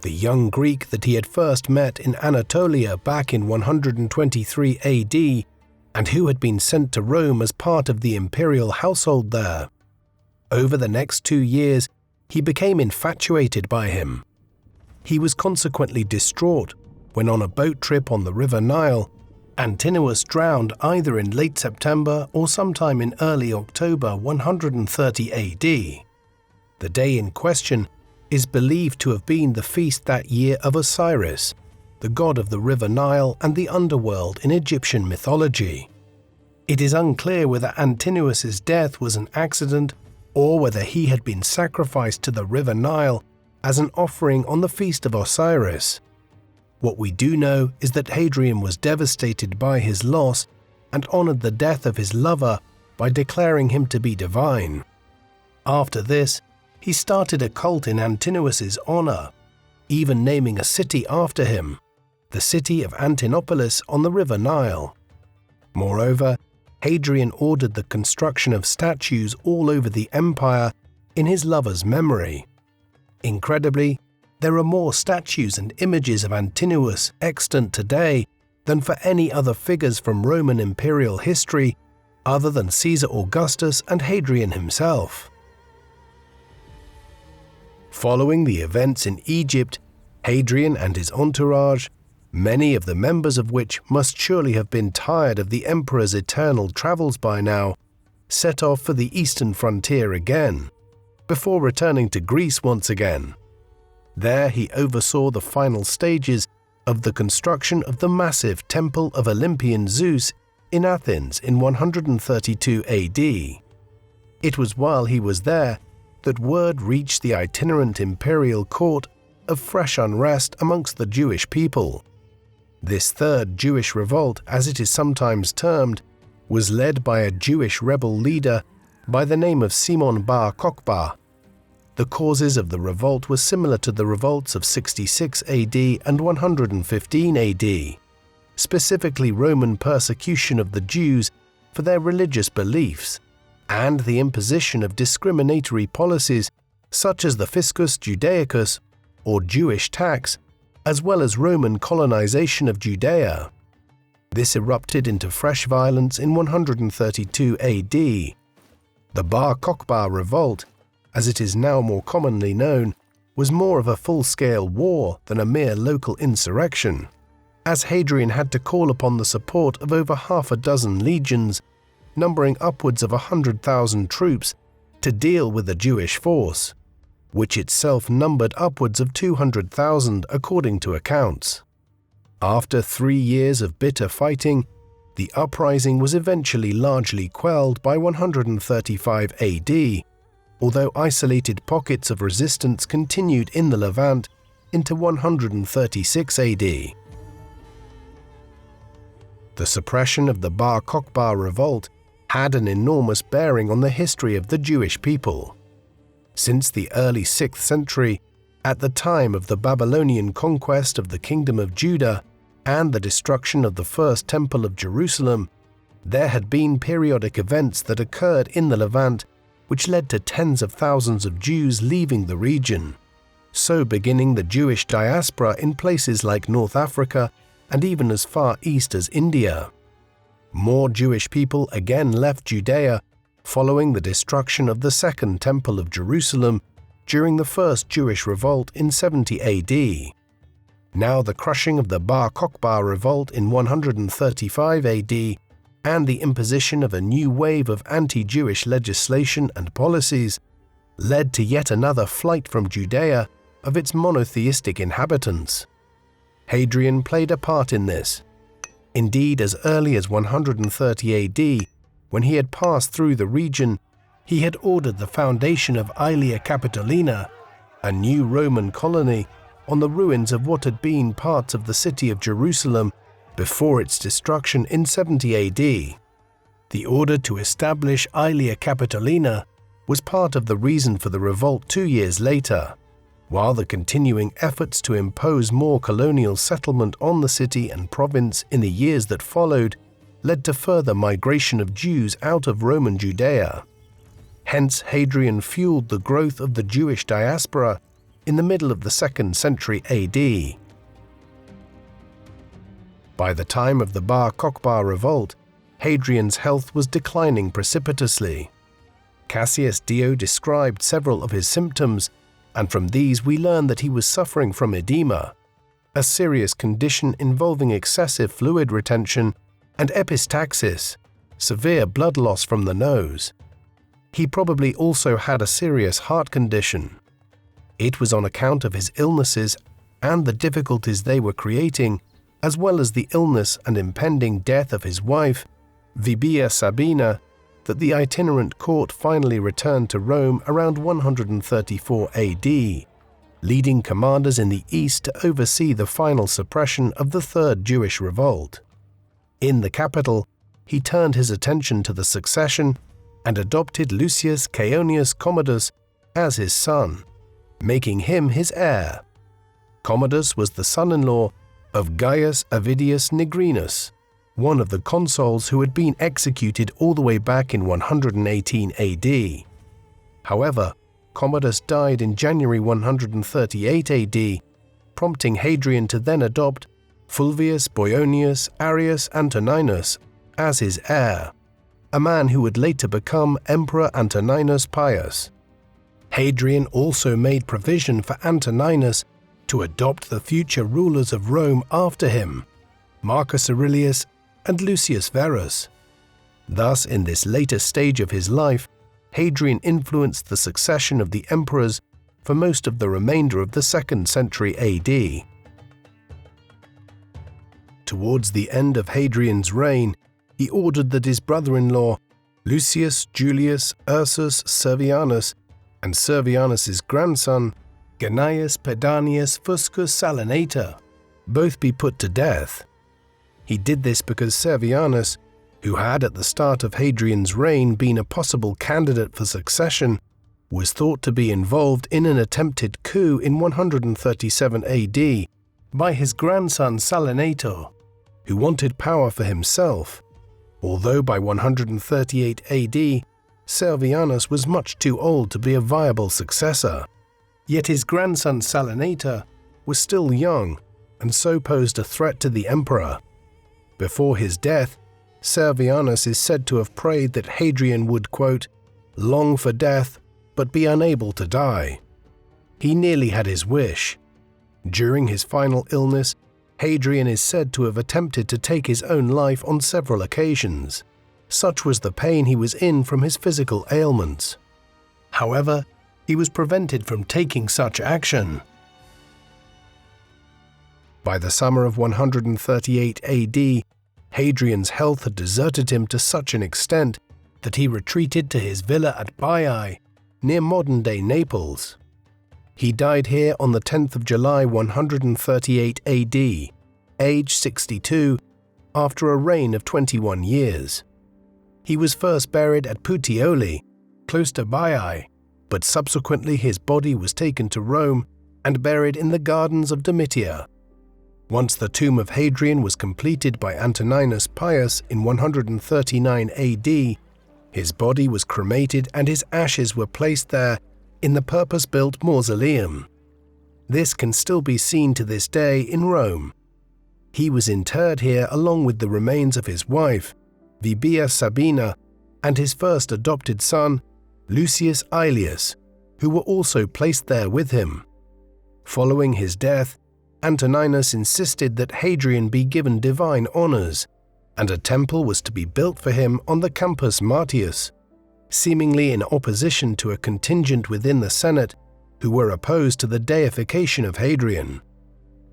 The young Greek that he had first met in Anatolia back in 123 AD, and who had been sent to Rome as part of the imperial household there. Over the next 2 years, he became infatuated by him. He was consequently distraught when on a boat trip on the River Nile, Antinous drowned either in late September or sometime in early October 130 AD. The day in question is believed to have been the feast that year of Osiris, the god of the River Nile and the underworld in Egyptian mythology. It is unclear whether Antinous' death was an accident or whether he had been sacrificed to the River Nile as an offering on the feast of Osiris. What we do know is that Hadrian was devastated by his loss and honored the death of his lover by declaring him to be divine. After this, he started a cult in Antinous' honor, even naming a city after him, the city of Antinopolis on the River Nile. Moreover, Hadrian ordered the construction of statues all over the empire in his lover's memory. Incredibly, there are more statues and images of Antinous extant today than for any other figures from Roman imperial history other than Caesar Augustus and Hadrian himself. Following the events in Egypt, Hadrian and his entourage, many of the members of which must surely have been tired of the emperor's eternal travels by now, set off for the eastern frontier again, before returning to Greece once again. There he oversaw the final stages of the construction of the massive Temple of Olympian Zeus in Athens in 132 AD. It was while he was there that word reached the itinerant imperial court of fresh unrest amongst the Jewish people. This third Jewish revolt, as it is sometimes termed, was led by a Jewish rebel leader by the name of Simon Bar Kokhba. The causes of the revolt were similar to the revolts of 66 AD and 115 AD, specifically Roman persecution of the Jews for their religious beliefs, and the imposition of discriminatory policies such as the fiscus Judaicus, or Jewish tax, as well as Roman colonization of Judea. This erupted into fresh violence in 132 AD. The Bar Kokhba Revolt, as it is now more commonly known, was more of a full-scale war than a mere local insurrection, as Hadrian had to call upon the support of over half a dozen legions, numbering upwards of 100,000 troops, to deal with the Jewish force, which itself numbered upwards of 200,000 according to accounts. After 3 years of bitter fighting, The uprising was eventually largely quelled by 135 AD, although isolated pockets of resistance continued in the Levant into 136 AD. The suppression of the Bar Kokhba Revolt had an enormous bearing on the history of the Jewish people. Since the early 6th century, at the time of the Babylonian conquest of the Kingdom of Judah and the destruction of the First Temple of Jerusalem, there had been periodic events that occurred in the Levant which led to tens of thousands of Jews leaving the region, so beginning the Jewish diaspora in places like North Africa and even as far east as India. More Jewish people again left Judea following the destruction of the Second Temple of Jerusalem during the First Jewish Revolt in 70 AD. Now the crushing of the Bar Kokhba Revolt in 135 AD and the imposition of a new wave of anti-Jewish legislation and policies led to yet another flight from Judea of its monotheistic inhabitants. Hadrian played a part in this. Indeed, as early as 130 AD, when he had passed through the region, he had ordered the foundation of Aelia Capitolina, a new Roman colony on the ruins of what had been parts of the city of Jerusalem before its destruction in 70 AD. The order to establish Aelia Capitolina was part of the reason for the revolt 2 years later, while the continuing efforts to impose more colonial settlement on the city and province in the years that followed led to further migration of Jews out of Roman Judea. Hence, Hadrian fueled the growth of the Jewish diaspora in the middle of the 2nd century AD. By the time of the Bar Kokhba Revolt, Hadrian's health was declining precipitously. Cassius Dio described several of his symptoms, and from these we learn that he was suffering from edema, a serious condition involving excessive fluid retention, and epistaxis, severe blood loss from the nose. He probably also had a serious heart condition. It was on account of his illnesses and the difficulties they were creating, as well as the illness and impending death of his wife, Vibia Sabina, that the itinerant court finally returned to Rome around 134 AD, leading commanders in the east to oversee the final suppression of the Third Jewish Revolt. In the capital, he turned his attention to the succession and adopted Lucius Caonius Commodus as his son, making him his heir. Commodus was the son-in-law of Gaius Avidius Nigrinus, one of the consuls who had been executed all the way back in 118 AD. However, Commodus died in January 138 AD, prompting Hadrian to then adopt Fulvius Boionius Arius Antoninus as his heir, a man who would later become Emperor Antoninus Pius. Hadrian also made provision for Antoninus to adopt the future rulers of Rome after him, Marcus Aurelius and Lucius Verus. Thus, in this later stage of his life, Hadrian influenced the succession of the emperors for most of the remainder of the 2nd century AD. Towards the end of Hadrian's reign, he ordered that his brother-in-law, Lucius Julius Ursus Servianus, and Servianus's grandson, Gnaeus Pedanius Fuscus Salinator, both be put to death. He did this because Servianus, who had at the start of Hadrian's reign been a possible candidate for succession, was thought to be involved in an attempted coup in 137 AD by his grandson Salinator, who wanted power for himself, although by 138 AD, Servianus was much too old to be a viable successor. Yet his grandson Salinator was still young and so posed a threat to the emperor. Before his death, Servianus is said to have prayed that Hadrian would, quote, long for death but be unable to die. He nearly had his wish. During his final illness, Hadrian is said to have attempted to take his own life on several occasions. Such was the pain he was in from his physical ailments. However, he was prevented from taking such action. By the summer of 138 AD, Hadrian's health had deserted him to such an extent that he retreated to his villa at Baiae, near modern-day Naples. He died here on the 10th of July 138 AD, aged 62, after a reign of 21 years. He was first buried at Puteoli, close to Baiae, but subsequently his body was taken to Rome and buried in the gardens of Domitia. Once the tomb of Hadrian was completed by Antoninus Pius in 139 AD, his body was cremated and his ashes were placed there in the purpose-built mausoleum. This can still be seen to this day in Rome. He was interred here along with the remains of his wife, Vibia Sabina, and his first adopted son, Lucius Aelius, who were also placed there with him. Following his death, Antoninus insisted that Hadrian be given divine honors, and a temple was to be built for him on the Campus Martius, seemingly in opposition to a contingent within the Senate who were opposed to the deification of Hadrian.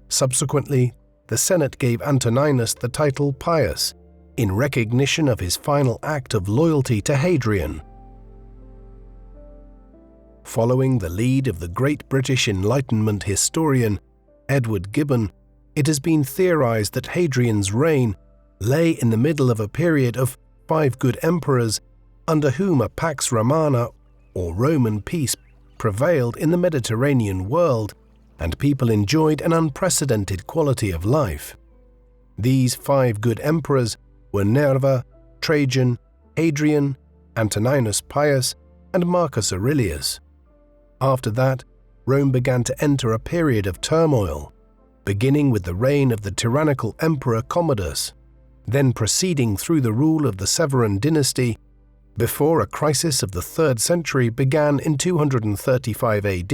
Subsequently, the Senate gave Antoninus the title Pius, in recognition of his final act of loyalty to Hadrian. Following the lead of the great British Enlightenment historian Edward Gibbon, it has been theorized that Hadrian's reign lay in the middle of a period of 5 good emperors under whom a Pax Romana, or Roman peace, prevailed in the Mediterranean world, and people enjoyed an unprecedented quality of life. These 5 good emperors were Nerva, Trajan, Hadrian, Antoninus Pius, and Marcus Aurelius. After that, Rome began to enter a period of turmoil, beginning with the reign of the tyrannical emperor Commodus, then proceeding through the rule of the Severan dynasty, before a crisis of the 3rd century began in 235 AD.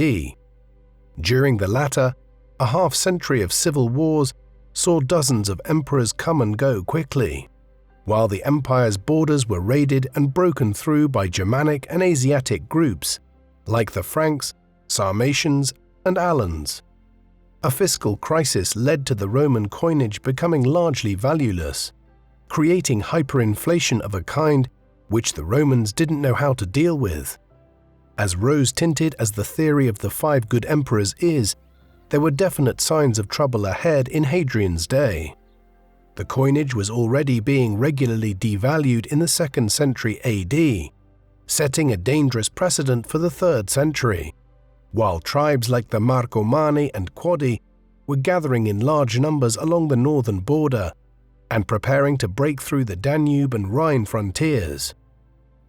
During the latter, a half-century of civil wars saw dozens of emperors come and go quickly, while the empire's borders were raided and broken through by Germanic and Asiatic groups, like the Franks, Sarmatians, and Alans. A fiscal crisis led to the Roman coinage becoming largely valueless, creating hyperinflation of a kind which the Romans didn't know how to deal with. As rose-tinted as the theory of the 5 good emperors is, there were definite signs of trouble ahead in Hadrian's day. The coinage was already being regularly devalued in the 2nd century AD, setting a dangerous precedent for the 3rd century, while tribes like the Marcomanni and Quadi were gathering in large numbers along the northern border and preparing to break through the Danube and Rhine frontiers.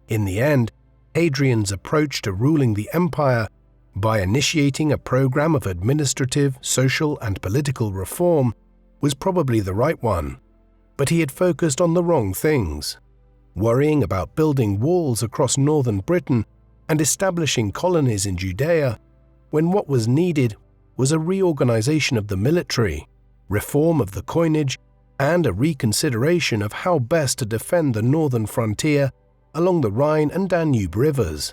In the end, Hadrian's approach to ruling the empire, by initiating a program of administrative, social, and political reform, was probably the right one, but he had focused on the wrong things, worrying about building walls across northern Britain and establishing colonies in Judea, when what was needed was a reorganization of the military, reform of the coinage, and a reconsideration of how best to defend the northern frontier along the Rhine and Danube rivers.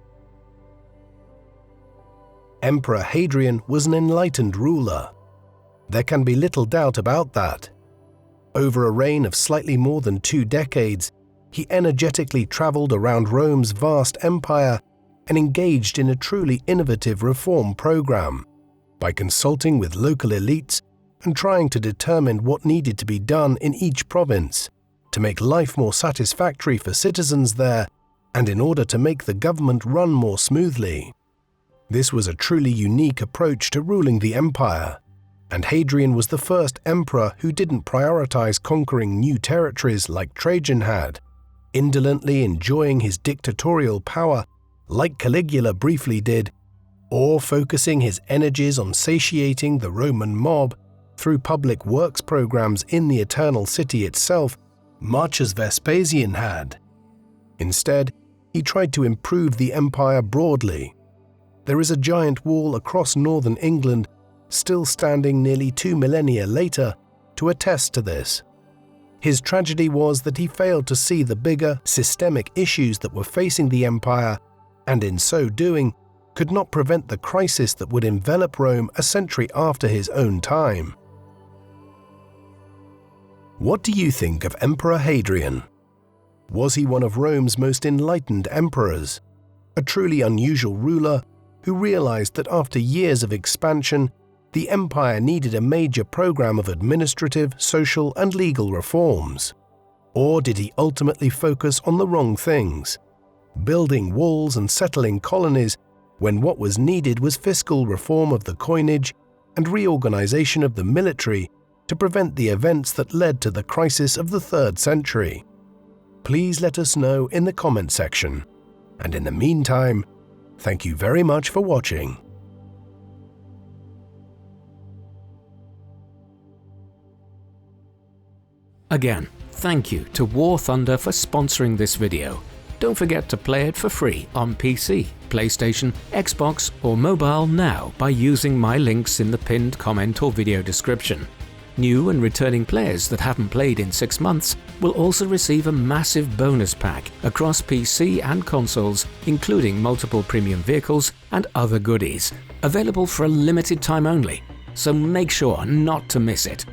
Emperor Hadrian was an enlightened ruler. There can be little doubt about that. Over a reign of slightly more than 2 decades, he energetically traveled around Rome's vast empire and engaged in a truly innovative reform program, by consulting with local elites and trying to determine what needed to be done in each province to make life more satisfactory for citizens there and in order to make the government run more smoothly. This was a truly unique approach to ruling the empire, and Hadrian was the first emperor who didn't prioritize conquering new territories like Trajan had, indolently enjoying his dictatorial power like Caligula briefly did, or focusing his energies on satiating the Roman mob through public works programs in the Eternal City itself, much as Vespasian had. Instead, he tried to improve the empire broadly. There is a giant wall across northern England, still standing nearly 2 millennia later, to attest to this. His tragedy was that he failed to see the bigger, systemic issues that were facing the empire, and in so doing, could not prevent the crisis that would envelop Rome a century after his own time. What do you think of Emperor Hadrian? Was he one of Rome's most enlightened emperors? A truly unusual ruler who realized that after years of expansion, the empire needed a major program of administrative, social, and legal reforms? Or did he ultimately focus on the wrong things, building walls and settling colonies when what was needed was fiscal reform of the coinage and reorganization of the military to prevent the events that led to the crisis of the 3rd century? Please let us know in the comment section. And in the meantime, thank you very much for watching. Again, thank you to War Thunder for sponsoring this video. Don't forget to play it for free on PC, PlayStation, Xbox, or mobile now by using my links in the pinned comment or video description. New and returning players that haven't played in 6 months will also receive a massive bonus pack across PC and consoles, including multiple premium vehicles and other goodies, available for a limited time only, so make sure not to miss it.